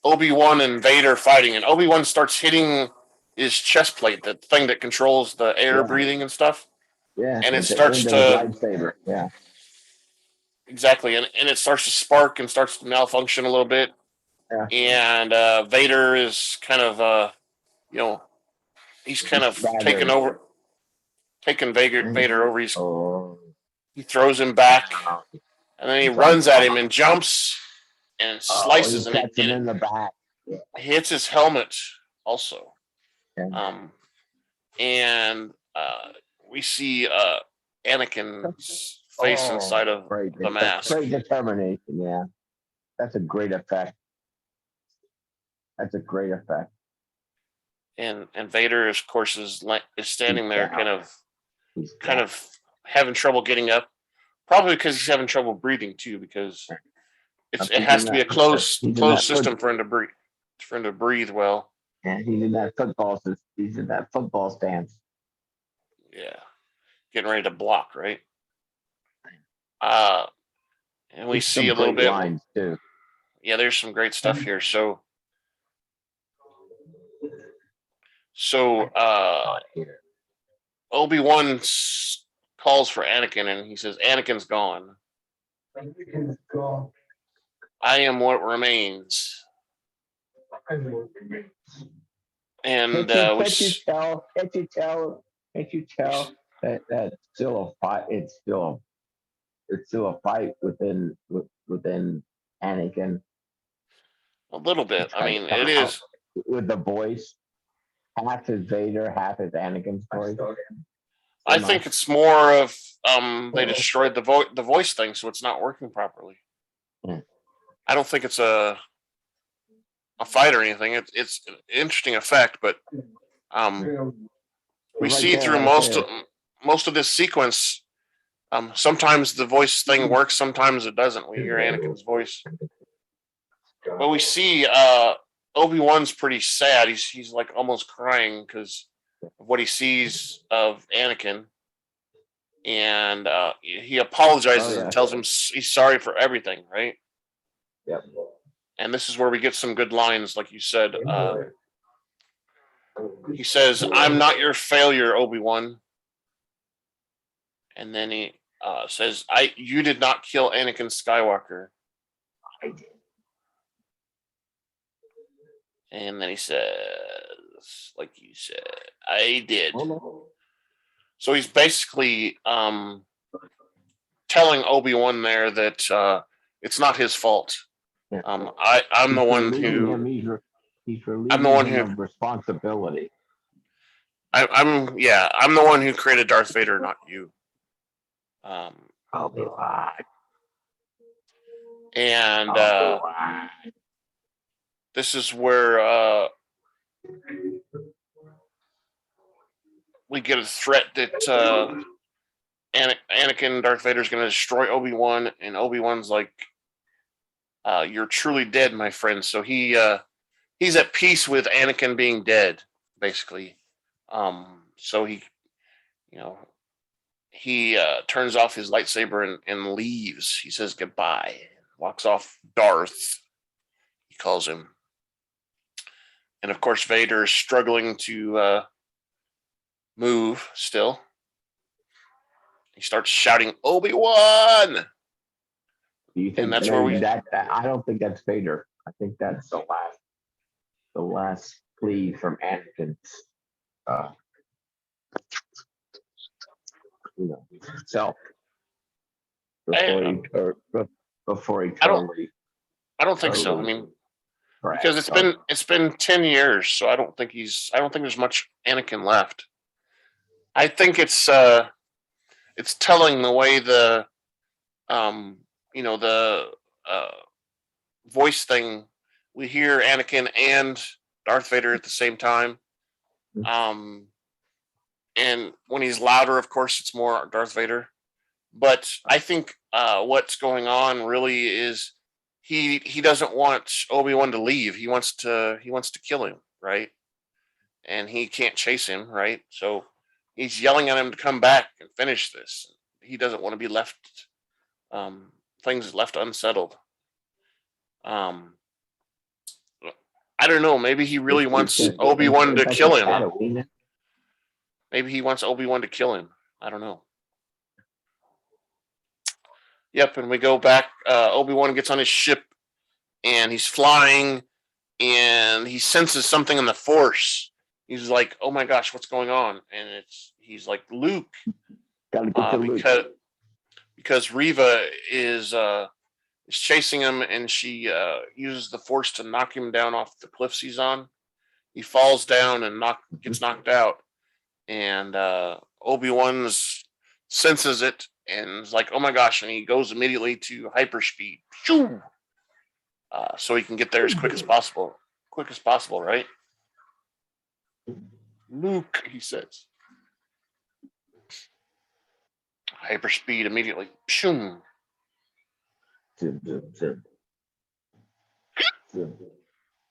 Obi-Wan and Vader fighting, and Obi-Wan starts hitting his chest plate, the thing that controls the air breathing and stuff. Yeah, and it starts to lightsaber. Yeah, exactly, and it starts to spark and starts to malfunction a little bit. Yeah. And Vader is kind of, he's kind of taking Vader over. He throws him back, and then he runs at him and jumps and slices him in the back. Yeah. Hits his helmet also. Yeah. And we see Anakin's face inside of the mask. Great determination, yeah. That's a great effect. And Vader, of course, is standing there, kind of having trouble getting up. Probably because he's having trouble breathing too, because it has to be a closed system for him to breathe well. Yeah, he's in that football stance. Yeah, getting ready to block, right? And we see a little bit. Lines too. Yeah, there's some great stuff here. So Obi-Wan calls for Anakin, and he says, "Anakin's gone. I am what remains." And can't you tell that that's still a fight? It's still it's still a fight within Anakin. A little bit. I mean, it is with the voice. Half is Vader, half is Anakin's voice. I think it's more of they destroyed the voice thing, so it's not working properly. I don't think it's a fight or anything. It's an interesting effect, but we see through most of this sequence. Sometimes the voice thing works, sometimes it doesn't. We hear Anakin's voice, but we see Obi-Wan's pretty sad. He's like almost crying because of what he sees of Anakin, and he apologizes and tells him he's sorry for everything, right? Yep. And this is where we get some good lines, like you said. He says, "I'm not your failure, Obi-Wan," and then he says, "You did not kill Anakin Skywalker." I did. And then he says, like you said, "I did." So he's basically telling Obi-Wan there that it's not his fault. I'm the one who. He's relieving him of responsibility. I'm the one who created Darth Vader, not you. Obi-Wan. And this is where we get a threat that Anakin and Darth Vader is going to destroy Obi-Wan, and Obi-Wan's like, "You're truly dead, my friend." So he's at peace with Anakin being dead, basically. So he turns off his lightsaber and leaves. He says goodbye, walks off. Darth, he calls him. And of course, Vader is struggling to move still. He starts shouting, "Obi-Wan!" Do you think and that's where we. I don't think that's Vader. I think that's the last plea from Anakin's. Self before he totally. I don't think so. I mean, because it's been 10 years, so I don't think there's much Anakin left. I think it's telling the way the voice thing. We hear Anakin and Darth Vader at the same time. And when he's louder, of course, it's more Darth Vader. But I think what's going on really is he doesn't want Obi-Wan to leave. He wants to kill him, right? And he can't chase him, right? So he's yelling at him to come back and finish this. He doesn't want to be left things left unsettled. I don't know. Maybe he really wants Obi-Wan to kill him. Maybe he wants Obi-Wan to kill him. I don't know. Yep, and we go back. Obi-Wan gets on his ship, and he's flying, and he senses something in the Force. He's like, "Oh my gosh, what's going on?" And he's like, "Luke," because Reva is chasing him, and she uses the Force to knock him down off the cliffs he's on. He falls down and gets knocked out. And Obi-Wan senses it and is like, "Oh my gosh," and he goes immediately to hyperspeed. So he can get there as quick as possible. Quick as possible, right? "Luke," he says. Hyperspeed immediately.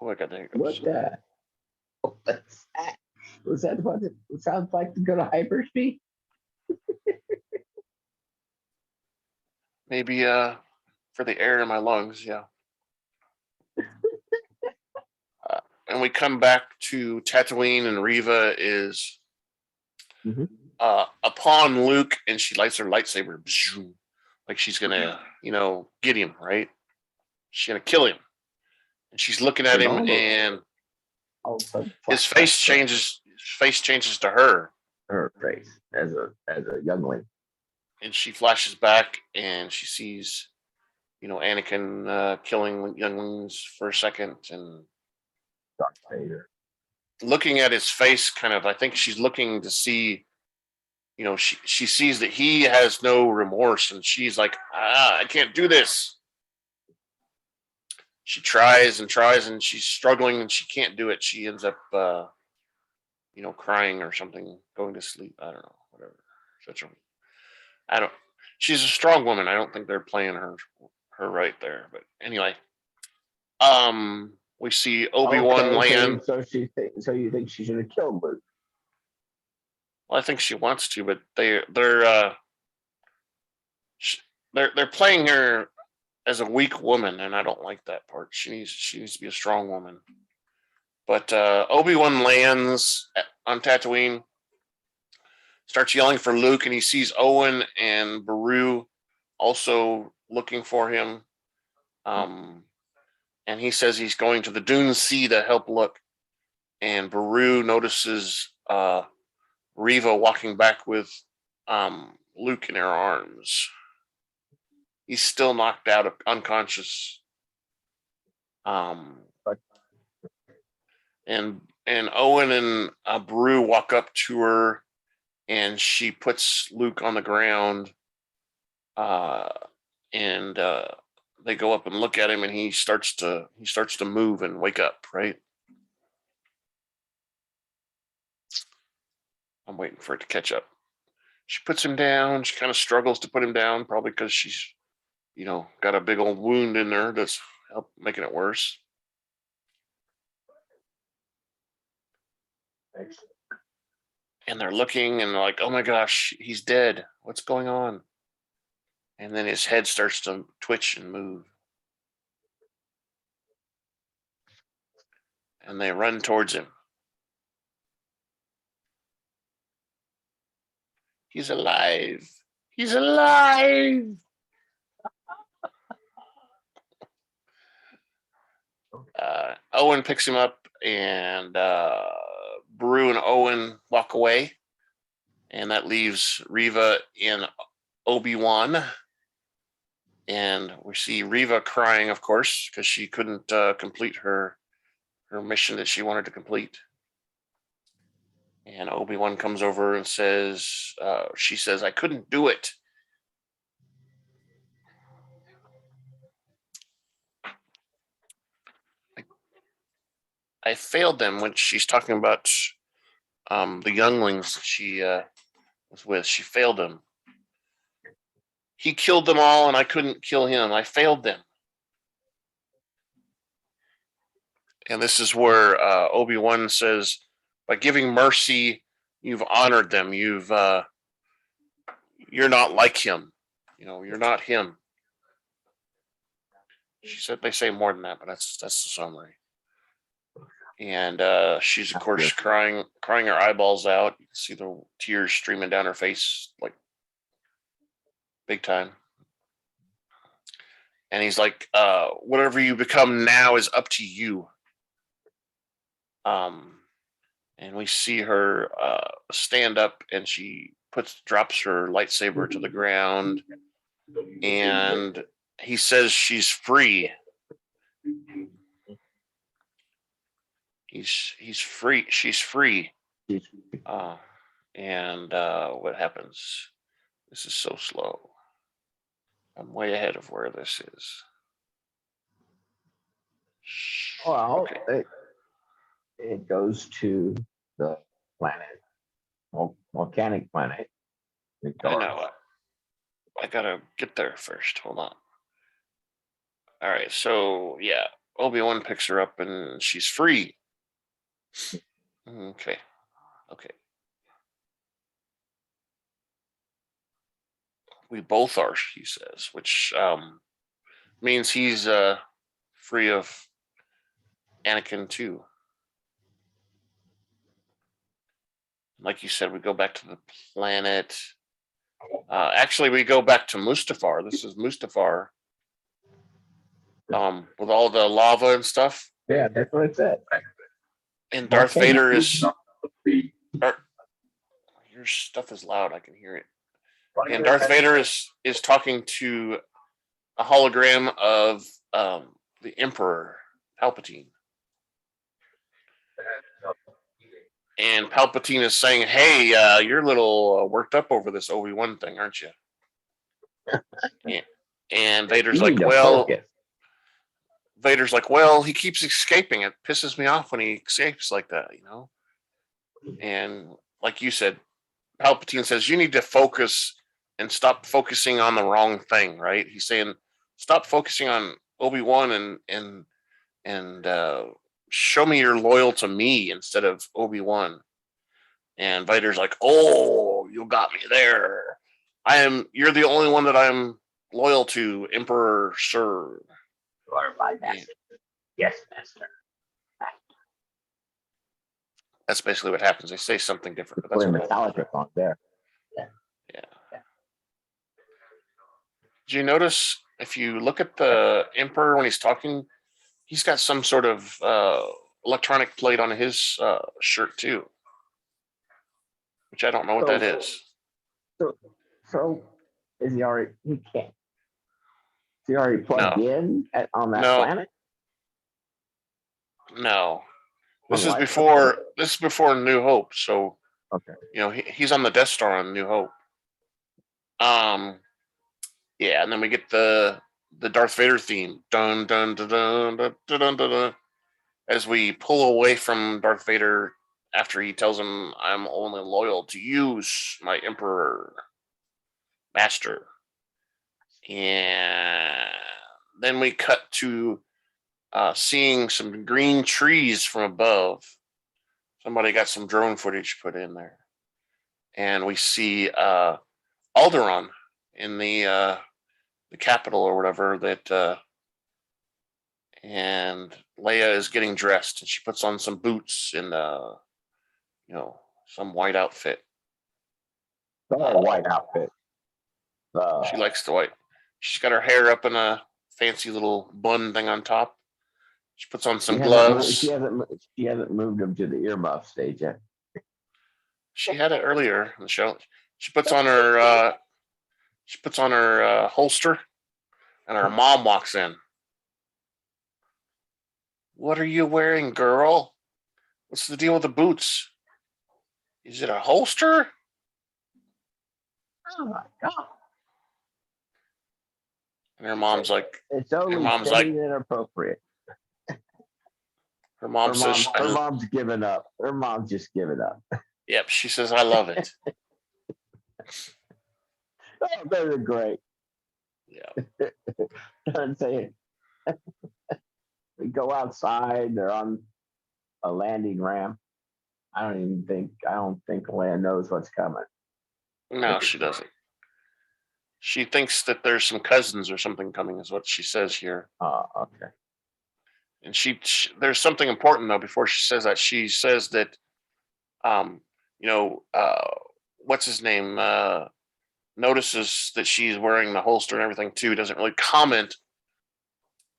Oh, I got the hiccups. What's that? Was that what it sounds like to go to hyperspeed? Maybe for the air in my lungs, yeah. And we come back to Tatooine, and Reva is upon Luke, and she lights her lightsaber, like she's gonna, get him, right? She's gonna kill him, and she's looking at him, and his face changes. His face changes to her. Her face as a youngling. and she flashes back and she sees, Anakin killing younglings for a second and Darth Vader. looking at his face, kind of. I think she's looking to see. She sees that he has no remorse, and she's like, I can't do this. She tries and tries, and she's struggling, and she can't do it. She ends up, crying or something, going to sleep. I don't know, whatever. I don't. She's a strong woman. I don't think they're playing her right there. But anyway, we see Obi-Wan land. So you think she should have killed Luke? Well, I think she wants to, but they're playing her as a weak woman, and I don't like that part. She needs to be a strong woman. But Obi-Wan lands on Tatooine, starts yelling for Luke, and he sees Owen and Beru also looking for him. And he says he's going to the Dune Sea to help Luke. And Beru notices Reva walking back with Luke in her arms. He's still knocked out, unconscious. And Owen and Beru walk up to her, and she puts Luke on the ground. And they go up and look at him, and he starts to move and wake up. Right. I'm waiting for it to catch up. She puts him down. She kind of struggles to put him down, probably because she's, got a big old wound in there that's making it worse. And they're looking and they're like, oh my gosh, he's dead. What's going on? And then his head starts to twitch and move. And they run towards him. He's alive. He's alive. Owen picks him up, and Beru and Owen walk away. And that leaves Reva and Obi-Wan. And we see Reva crying, of course, because she couldn't complete her mission that she wanted to complete. And Obi-Wan comes over and says, she says, I couldn't do it. I failed them when she's talking about the younglings that she was with. She failed them. He killed them all, and I couldn't kill him. I failed them. And this is where Obi-Wan says, by giving mercy, you've honored them. You're not like him. You're not him. She said they say more than that, but that's the summary. And she's, of course, crying her eyeballs out. You can see the tears streaming down her face, like big time. And he's like, whatever you become now is up to you. And we see her stand up, and she drops her lightsaber to the ground, and he says she's free. He's free. She's free. And what happens? This is so slow. I'm way ahead of where this is. Well, okay. It goes to the planet, volcanic planet. I know. I gotta get there first. Hold on. All right. So yeah, Obi-Wan picks her up, and she's free. Okay. We both are, she says, which means he's free of Anakin too. Like you said, we go back to the planet. Actually, we go back to Mustafar. This is Mustafar. With all the lava and stuff. Yeah, that's what it said. And Darth Vader is... Your stuff is loud. I can hear it. And Darth Vader is talking to a hologram of the Emperor Palpatine. And Palpatine is saying, "Hey, you're a little worked up over this Obi-Wan thing, aren't you?" And Vader's like, "Well, he keeps escaping. It pisses me off when he escapes like that, you know." And like you said, Palpatine says, "You need to focus and stop focusing on the wrong thing." Right? He's saying, "Stop focusing on Obi-Wan and show me you're loyal to me instead of Obi-Wan." And Vader's like, "Oh, you got me there. You're the only one that I'm loyal to, Emperor Sir." You are my master. Yes, master. That's basically what happens. They say something different. But Put that's a Metallica on there. Yeah. Did you notice if you look at the Emperor when he's talking, he's got some sort of electronic plate on his shirt too, which I don't know what that is. So is he already? He can't. Is he already plugged in on that planet? No. This is before New Hope. So okay, he's on the Death Star on New Hope. Yeah, and then we get the Darth Vader theme, dun dun dun dun dun dun dun, dun, dun, as we pull away from Darth Vader after he tells him, "I'm only loyal to you, my Emperor Master." And then we cut to seeing some green trees from above. Somebody got some drone footage put in there, and we see Alderaan in the capital or whatever and Leia is getting dressed, and she puts on some boots and some white outfit. White outfit. She likes the white. She's got her hair up in a fancy little bun thing on top. She puts on some gloves. She hasn't moved them to the earmuff stage yet. She had it earlier in the show. She puts on her holster, and her mom walks in. "What are you wearing, girl? What's the deal with the boots? Is it a holster?" Oh my god! And her mom's like, "It's only inappropriate." Her mom says, "Her mom's given up. Her mom's just given up." Yep, she says, "I love it." Oh, they're great. Yeah. I'm saying, we go outside. They're on a landing ramp. I don't think Leia knows what's coming. No, she doesn't. She thinks that there's some cousins or something coming, is what she says here. Okay. And there's something important though before she says that. She says that, what's his name? Notices that she's wearing the holster and everything too. Doesn't really comment.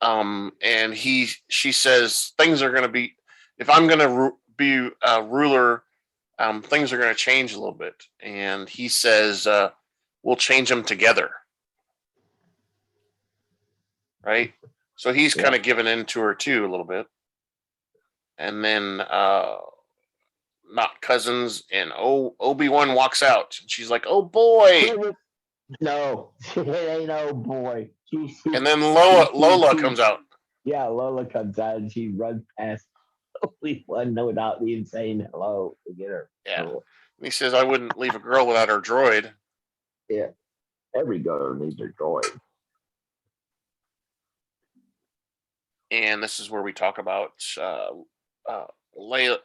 And she says things are going to be, if I'm going to be a ruler, things are going to change a little bit. And he says, we'll change them together. Right? So he's kind of given in to her too a little bit. And then not cousins, and Obi-Wan walks out. And she's like, "Oh boy." No, it ain't oh boy. And then Lola comes out. Yeah, Lola comes out and she runs past Obi-Wan without even saying hello to get her. Yeah. And he says, "I wouldn't leave a girl without her droid." Yeah. Every girl needs her droid. And this is where we talk about Leia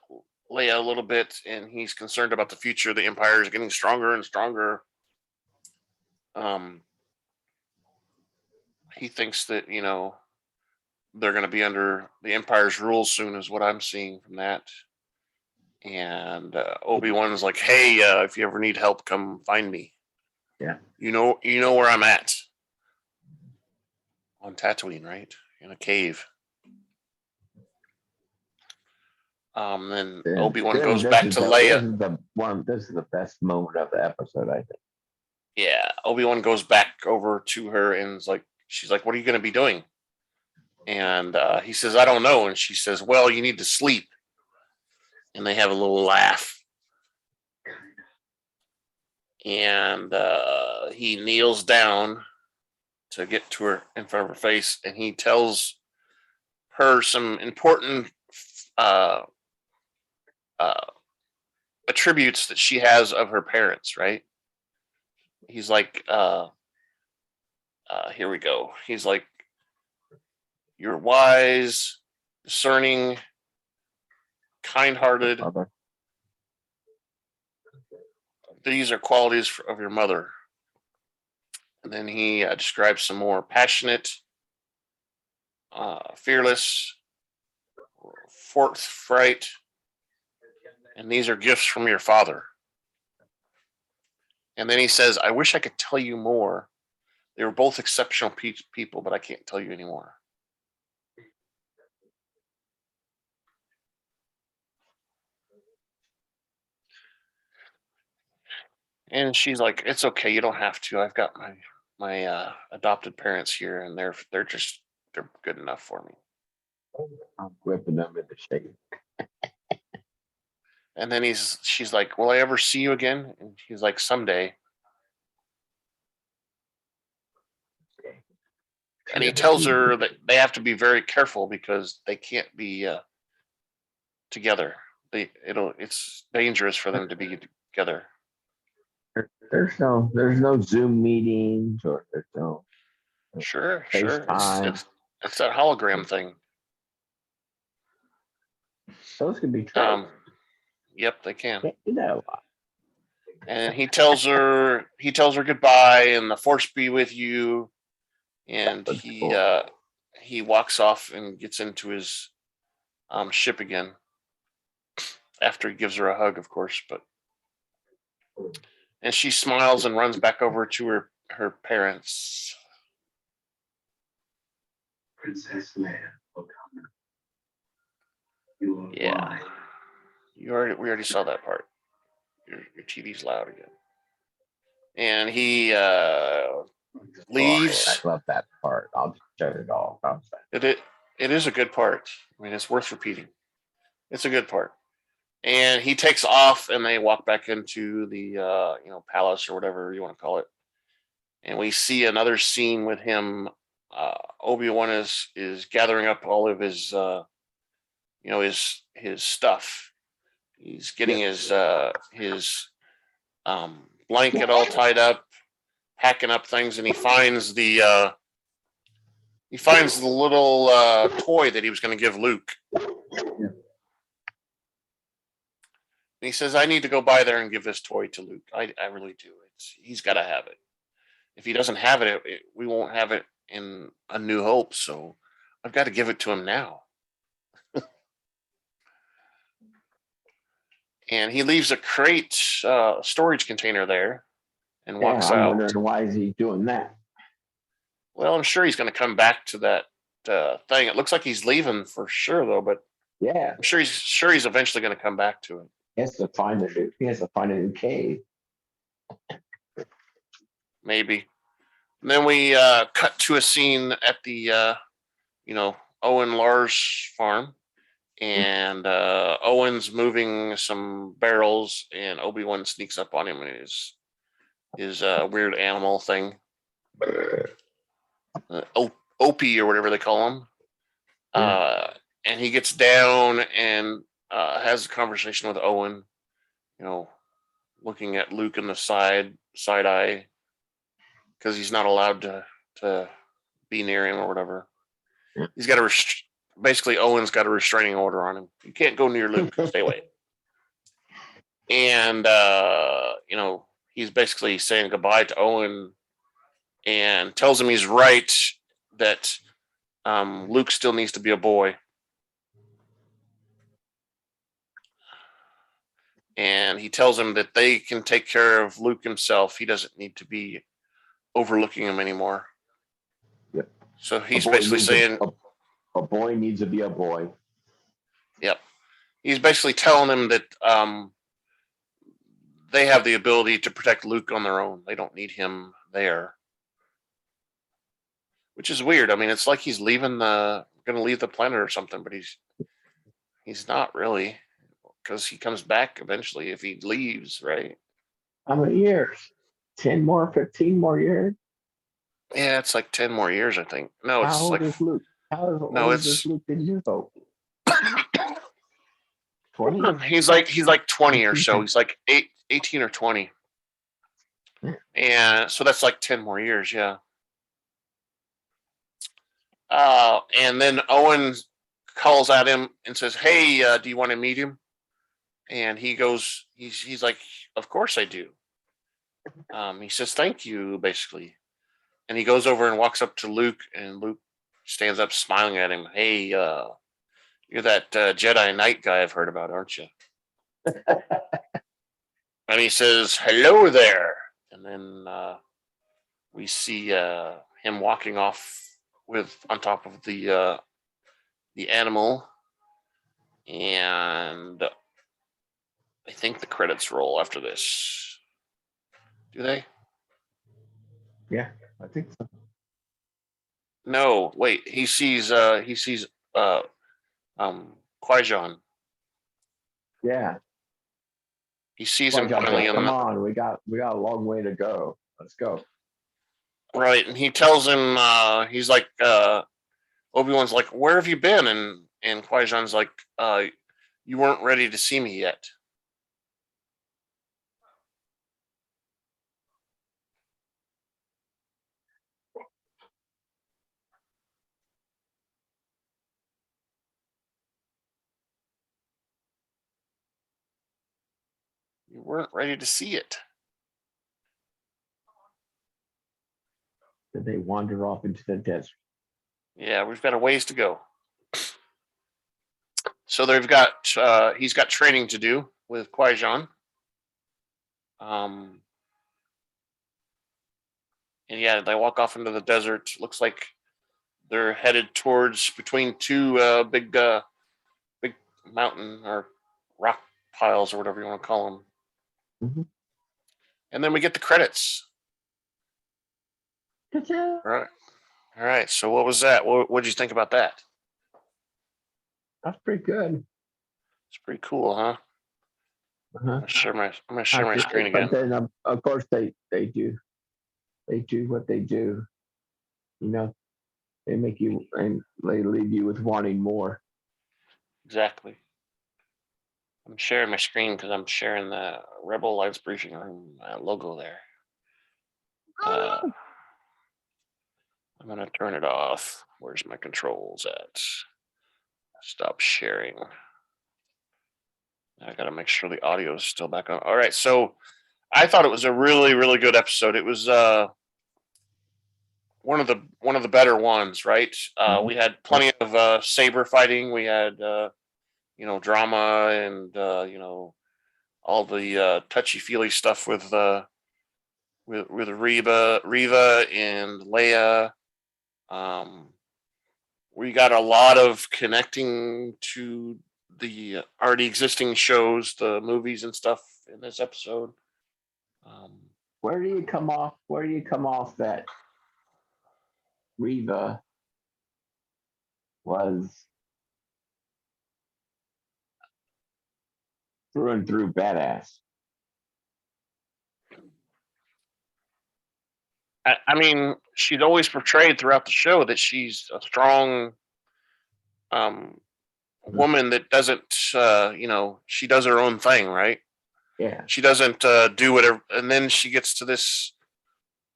a little bit, and he's concerned about the future. The Empire is getting stronger and stronger. He thinks that they're going to be under the Empire's rules soon, is what I'm seeing from that. And Obi-Wan is like, "Hey, if you ever need help, come find me. Yeah, you know where I'm at, on Tatooine, right, in a cave." Then Obi-Wan goes back to Leia. This is the best moment of the episode, I think. yeah, Obi-Wan goes back over to her and is like, she's like, "What are you going to be doing?" And he says, "I don't know." And she says, "Well, you need to sleep." And they have a little laugh. And he kneels down to get to her in front of her face, and he tells her some important uh, uh, attributes that she has of her parents. Right? He's like, here we go. He's like, "You're wise, discerning, kind-hearted. Mother. These are qualities of your mother." And then he describes some more: passionate, fearless, forthright, and these are gifts from your father. And then he says, "I wish I could tell you more. They were both exceptional people, but I can't tell you anymore." And she's like, "It's okay. You don't have to. I've got my adopted parents here, and they're good enough for me." I'm whipping them into shape. And then she's like, "Will I ever see you again?" And he's like, "Someday." And he tells her that they have to be very careful because they can't be together. It's dangerous for them to be together. There's no Zoom meetings or there's no Sure. FaceTime. It's that hologram thing. Those can be true. Yep, they can. Can't do that a lot. And he tells her goodbye and the force be with you. And he walks off and gets into his ship again after he gives her a hug, of course. And she smiles and runs back over to her parents. Princess Leia will come. You are Yeah, wise. we already saw that part. Your TV's loud again. And he leaves. I love that part. I'll just shut it off. It is a good part. I mean, it's worth repeating. It's a good part. And he takes off, and they walk back into the palace or whatever you want to call it. And we see another scene with him. Obi-Wan is gathering up all of his his stuff. He's getting his blanket all tied up, packing up things, and he finds the little toy that he was going to give Luke. Yeah. And he says, "I need to go by there and give this toy to Luke. I really do. He's got to have it. If he doesn't have it, we won't have it in A New Hope. So I've got to give it to him now." And he leaves a crate, storage container there, and walks I'm out. wondering why is he doing that? Well, I'm sure he's going to come back to that thing. It looks like he's leaving for sure, though. But Yeah, I'm sure he's eventually going to come back to it. he has to find a new cave. Maybe. And then we cut to a scene at the Owen Lars farm, and Owen's moving some barrels, and Obi-Wan sneaks up on him in his weird animal thing, Opie or whatever they call him. And he gets down and has a conversation with Owen, looking at Luke in the side eye because he's not allowed to be near him or whatever. He's got basically Owen's got a restraining order on him. You can't go near Luke. Stay away. And he's basically saying goodbye to Owen and tells him he's right that Luke still needs to be a boy. And he tells him that they can take care of Luke himself. He doesn't need to be overlooking him anymore. Yep. So he's basically saying a boy needs to be a boy. Yep. He's basically telling him that they have the ability to protect Luke on their own. They don't need him there, which is weird. I mean, it's like he's going to leave the planet or something, but he's not really, because he comes back eventually if he leaves, right? How many years? 10 more, 15 more years? Yeah, it's like 10 more years, I think. No, How it's old like is Luke? How no, old is Luke in your vote? 20? he's like 20 or 18? so. He's like 18 or 20. Yeah. And so that's like 10 more years, yeah. And then Owen calls at him and says, "Hey, do you want to meet him?" And he goes, he's like, "Of course I do." He says, "Thank you," basically. And he goes over and walks up to Luke, and Luke stands up smiling at him. "Hey, you're that Jedi Knight guy I've heard about, aren't you?" And he says, "Hello there." And then we see him walking off on top of the animal, and I think the credits roll after this. Do they? Yeah, I think so. No, wait. He sees Qui-Gon. Yeah. He sees him Qui-Gon finally says, in come the on, we got a long way to go. Let's go. right, and he tells him he's like Obi-Wan's like, "Where have you been?" And Qui-Gon's like, "You weren't ready to see me yet." You weren't ready to see it. Then they wander off into the desert. Yeah, we've got a ways to go. So they've got he's got training to do with Qui-Gon. And yeah, they walk off into the desert. Looks like they're headed towards between two big mountain or rock piles or whatever you want to call them. Mm-hmm. And then we get the credits. Ta-ta. All right. So what was that? What did you think about that? That's pretty good. It's pretty cool, huh? Uh-huh. I'm gonna share my screen again. But then, of course, they do what they do. You know, they make you and they leave you with wanting more. Exactly. I'm sharing my screen because I'm sharing the Rebel Lives Briefing Room logo there. I'm gonna turn it off. Where's my controls at? Stop sharing. I gotta make sure the audio is still back on. All right, so I thought it was a really, really good episode. It was one of the better ones, right? We had plenty of saber fighting. We had drama and all the touchy feely stuff with Reva and Leia. We got a lot of connecting to the already existing shows, the movies and stuff in this episode. Where do you come off? Where do you come off that Reva was through and through badass? I mean, she's always portrayed throughout the show that she's a strong woman that doesn't, she does her own thing, right? Yeah. She doesn't do whatever. And then she gets to this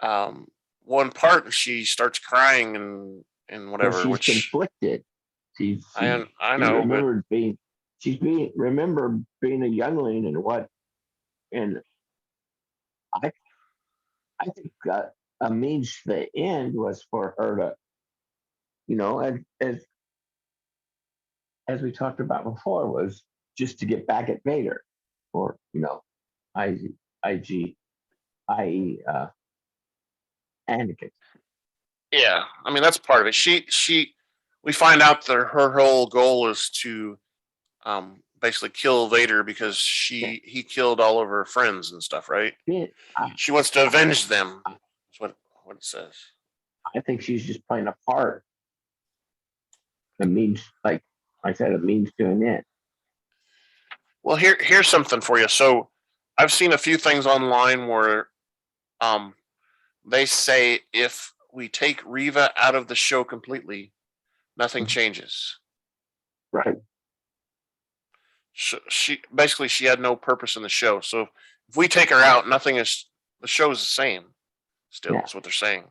one part and she starts crying and whatever. Well, she's conflicted. I know. Remember being a youngling and I think a means to the end was for her to, as we talked about before, was just to get back at Vader, or IG, i.e. Anakin. Yeah, I mean that's part of it. We find out that her whole goal is to basically kill Vader because he killed all of her friends and stuff, right? Yeah, She wants to avenge them. That's what it says. I think she's just playing a part. It means, like I said, it means to an end. Well, here's something for you. So I've seen a few things online where they say if we take Reva out of the show completely, nothing changes. Right. She had no purpose in the show. So if we take her out, nothing is the show is the same. Still, Yeah. that's what they're saying.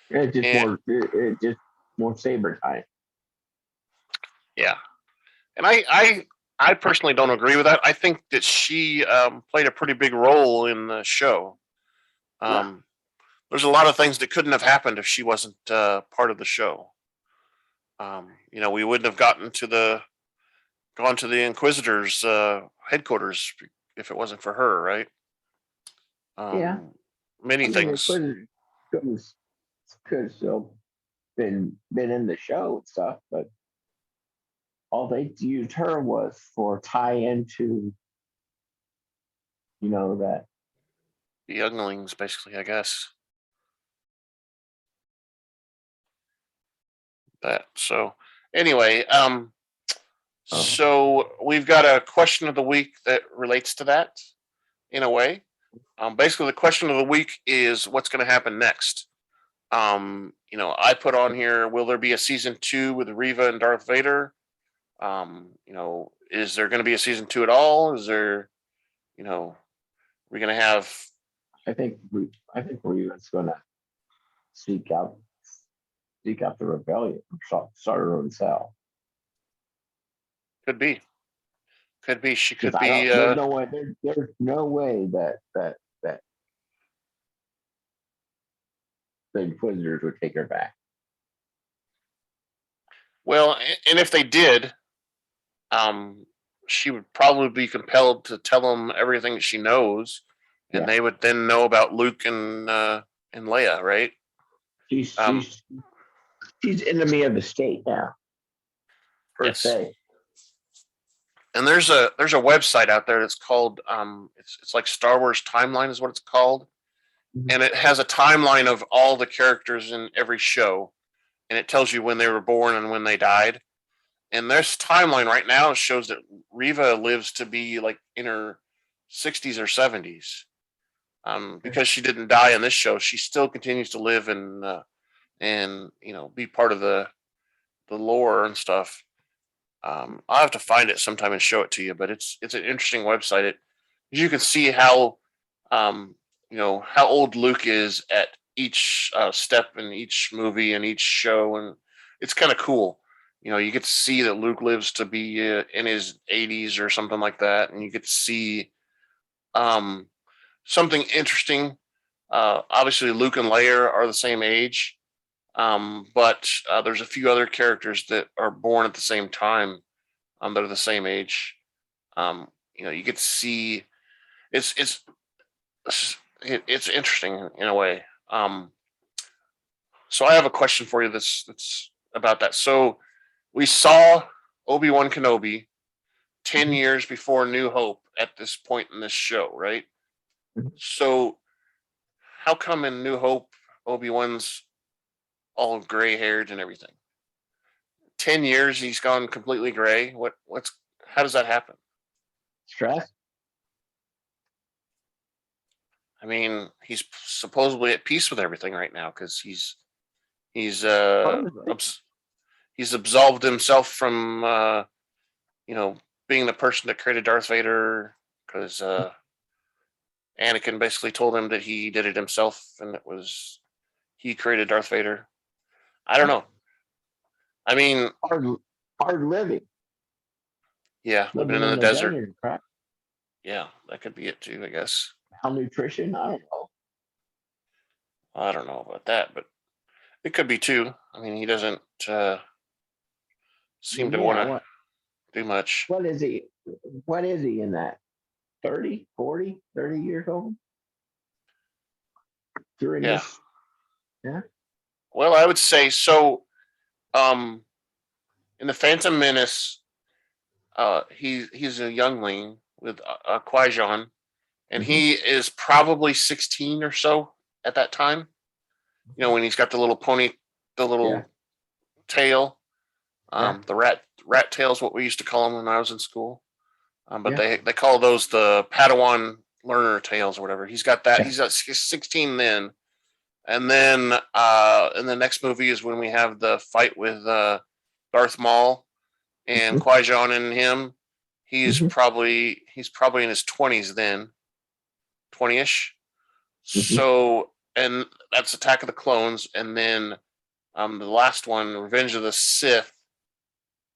It's just And- it's just more saber time. Yeah, and I personally don't agree with that. I think that she played a pretty big role in the show. There's a lot of things that couldn't have happened if she wasn't part of the show. We wouldn't have gone to the Inquisitors headquarters if it wasn't for her, right? Yeah. Many things. Could still been in the show and stuff, but all they used her was for tie into, that. The younglings, basically, I guess. That so anyway, so we've got a question of the week that relates to that in a way. Basically, the question of the week is what's going to happen next. I put on here: will there be a season 2 with Reva and Darth Vader? Is there going to be a season 2 at all? Is there, we're going to have? I think Reva's going to seek out the rebellion, start her own cell. Could be. She could be. There's no way. There's no way that the Inquisitors would take her back. Well, and if they did, she would probably be compelled to tell them everything that she knows, and they would then know about Luke and Leia, right? She's enemy of the state now. Per se. And there's a website out there that's called it's like Star Wars Timeline is what it's called, and it has a timeline of all the characters in every show, and it tells you when they were born and when they died. And this timeline right now shows that Reva lives to be like in her 60s or 70s. Because she didn't die in this show, she still continues to live and be part of the lore and stuff. I'll have to find it sometime and show it to you, but it's an interesting website. You can see how how old Luke is at each step in each movie and each show, and it's kind of cool. You get to see that Luke lives to be in his 80s or something like that, and you get to see something interesting. Obviously, Luke and Leia are the same age, but there's a few other characters that are born at the same time that are the same age. You get to see it's interesting in a way. So I have a question for you that's about that. So we saw Obi-Wan Kenobi 10 years before New Hope at this point in this show, right? So how come in New Hope Obi-Wan's all gray haired and everything? 10 years he's gone completely gray. How does that happen? Stress? I mean, he's supposedly at peace with everything right now because he's absolved himself from being the person that created Darth Vader, because Anakin basically told him that he did it himself and he created Darth Vader. I don't know. I mean, hard living. Yeah, living in the desert. Crap. Yeah, that could be it too, I guess. Malnutrition? I don't know. I don't know about that, but it could be too. I mean, he doesn't seem to want to do much. What is he? What is he in that? 30, 40, 30 years old? During this? Yeah. Well, I would say so. In the Phantom Menace, he's a youngling with Qui-Gon, and he is probably 16 or so at that time. You know, when he's got the little pony, the little tail, the rat tail is what we used to call him when I was in school. But they call those the Padawan learner tails or whatever. He's got that. He's at 16 then. And then in the next movie is when we have the fight with Darth Maul and Qui-Gon and him. He's probably in his 20s then, 20ish. So, and that's Attack of the Clones, and then the last one, Revenge of the Sith,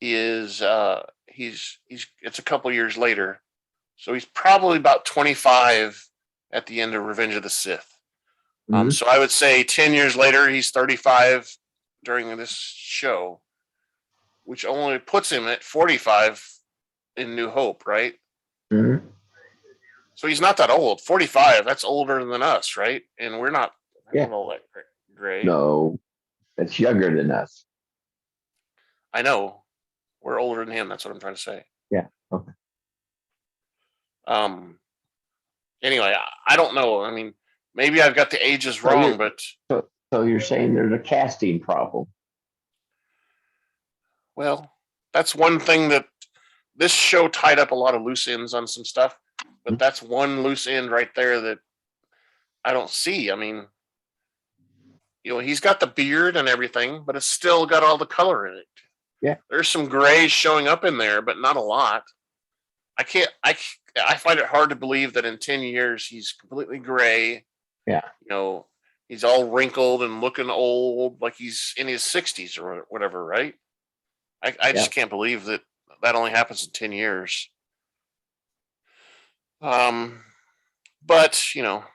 is he's it's a couple years later, so he's probably about 25 at the end of Revenge of the Sith. So I would say 10 years later, he's 35 during this show, which only puts him at 45 in New Hope, right? So he's not that old. 45, that's older than us, right? And we're not all that great. No, that's younger than us. I know. We're older than him. That's what I'm trying to say. Yeah. Okay. Anyway, I don't know. I mean, maybe I've got the ages wrong, but so you're saying there's a casting problem? Well, that's one thing that this show tied up a lot of loose ends on some stuff, but that's one loose end right there that I don't see. I mean, you know, he's got the beard and everything, but it's still got all the color in it. Yeah. There's some gray showing up in there, but not a lot. I find it hard to believe that in 10 years he's completely gray. Yeah. You know, he's all wrinkled and looking old, like he's in his 60s or whatever, right? I just can't believe that only happens in 10 years. But, you know,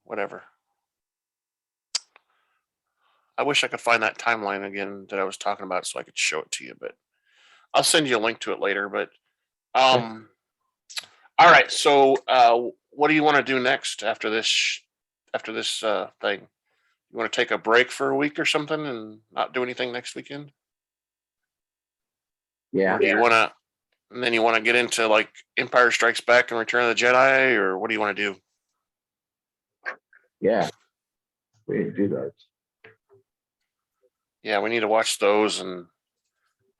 whatever. I wish I could find that timeline again that I was talking about so I could show it to you, but I'll send you a link to it later. But all right, so what do you want to do next after this thing? You want to take a break for a week or something and not do anything next weekend? Yeah. Or do you want to, and then you want to get into like Empire Strikes Back and Return of the Jedi, or what do you want to do? Yeah. We didn't do those. Yeah, we need to watch those, and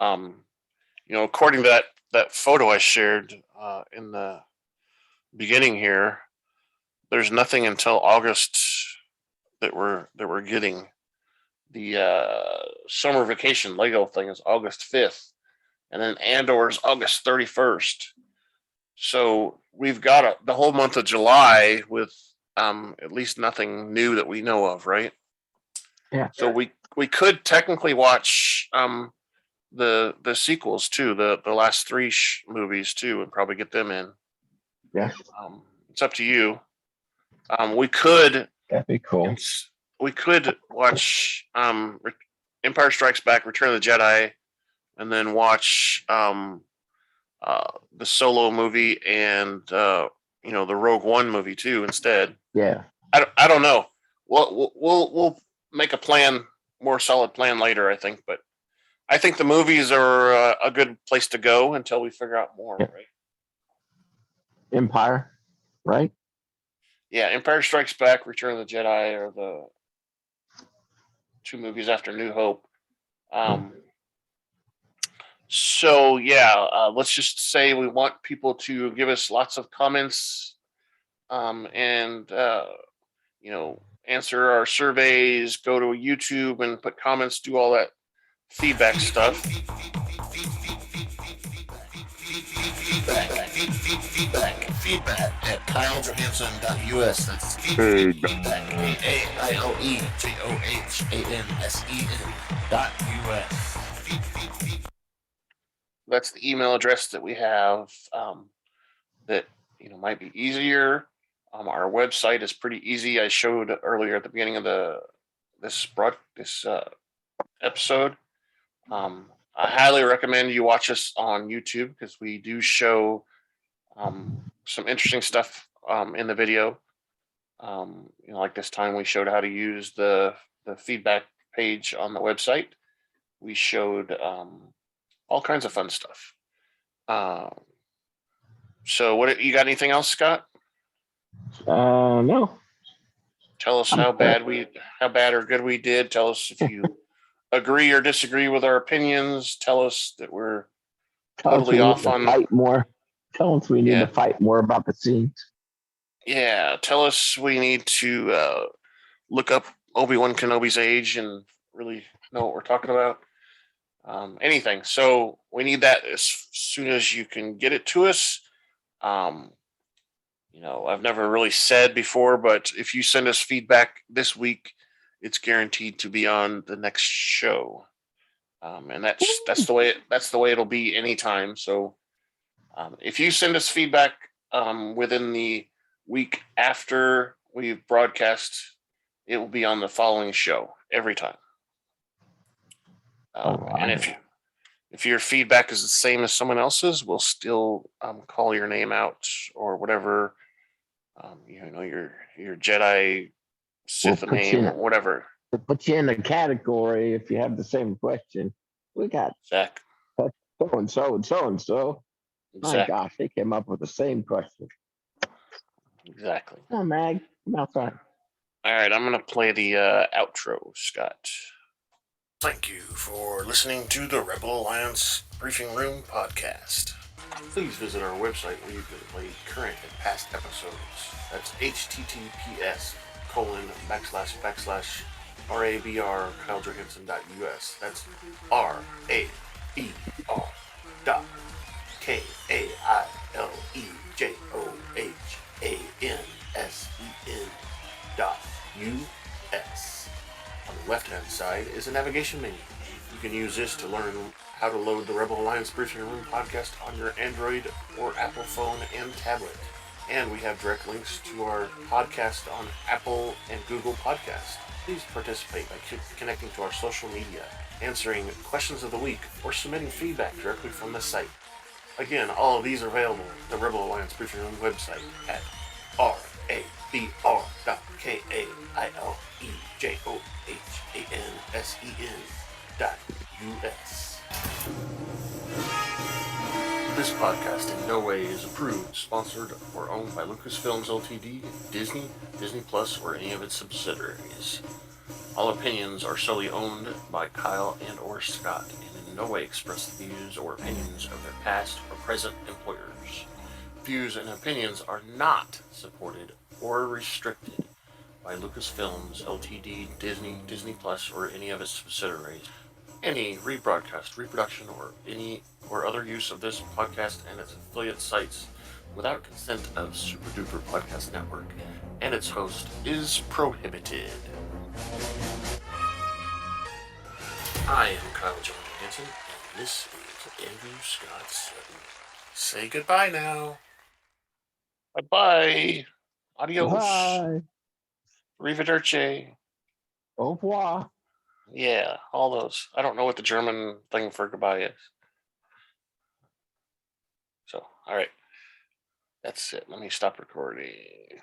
you know, according to that photo I shared in the beginning here, there's nothing until August that we're getting. The summer vacation Lego thing is August 5th. And then Andor is August 31st. So we've got the whole month of July with at least nothing new that we know of, right? Yeah. So we could technically watch the sequels too, the last three movies too, and probably get them in. Yeah. It's up to you. We could. That'd be cool. We could watch Empire Strikes Back, Return of the Jedi, and then watch the Solo movie and you know, the Rogue One movie too instead. Yeah. I don't know. We'll make a more solid plan later, I think. But I think the movies are a good place to go until we figure out more, right? Empire, right? Yeah, Empire Strikes Back, Return of the Jedi are the two movies after New Hope. So yeah, let's just say we want people to give us lots of comments, and you know, answer our surveys, go to YouTube and put comments, do all that feedback stuff. Feedback at KyleJohansson.us. That's KyleJohansen.us. That's the email address that we have. That, you know, might be easier. Our website is pretty easy. I showed earlier at the beginning of this episode. I highly recommend you watch us on YouTube because we do show some interesting stuff in the video. You know, like this time we showed how to use the feedback page on the website. We showed all kinds of fun stuff. So what you got anything else, Scott? No. Tell us I'm how good. bad or good we did. Tell us if you agree or disagree with our opinions. Tell us that we're Tell us we totally need off to on. fight more. Tell us we need Yeah. to fight more about the scenes. Yeah, tell us we need to look up Obi-Wan Kenobi's age and really know what we're talking about. Anything. So we need that as soon as you can get it to us. I've never really said before, but if you send us feedback this week, it's guaranteed to be on the next show. And that's the way it'll be anytime. So if you send us feedback within the week after we've broadcast, it will be on the following show every time. And if your feedback is the same as someone else's, we'll still call your name out or whatever. Your Jedi Sith We'll put name, you in whatever. to put you in a category if you have the same question. We got Zach. so and so and so and so. My Exactly. gosh, they came up with the same question. Exactly. Oh, Mag, come outside. All right, I'm gonna play the outro, Scott. Thank you for listening to the Rebel Alliance Briefing Room podcast. Please visit our website where you can play current and past episodes. That's https://RABR.KyleJohansson.us. That's RABR.KyleJohansson.us. On the left-hand side is a navigation menu. You can use this to learn how to load the Rebel Alliance Briefing Room podcast on your Android or Apple phone and tablet. And we have direct links to our podcast on Apple and Google Podcasts. Please participate by connecting to our social media, answering questions of the week, or submitting feedback directly from the site. Again, all of these are available at the Rebel Alliance Briefing Room website at RABR.KyleJohansson.us. This podcast in no way is approved, sponsored, or owned by Lucasfilms Ltd., Disney, Disney Plus, or any of its subsidiaries. All opinions are solely owned by Kyle and or Scott, and in no way express the views or opinions of their past or present employers. Views and opinions are not supported or restricted by Lucasfilms Ltd., Disney, Disney Plus, or any of its subsidiaries. Any rebroadcast, reproduction, or other use of this podcast and its affiliate sites without consent of Super Duper Podcast Network and its host is prohibited. I am Kyle Johansson, and this is Andrew Scott Sutton. Say goodbye now. Bye-bye. Adios. Bye. Arrivederci. Au revoir. Yeah, all those. I don't know what the German thing for goodbye is. So, all right. That's it. Let me stop recording.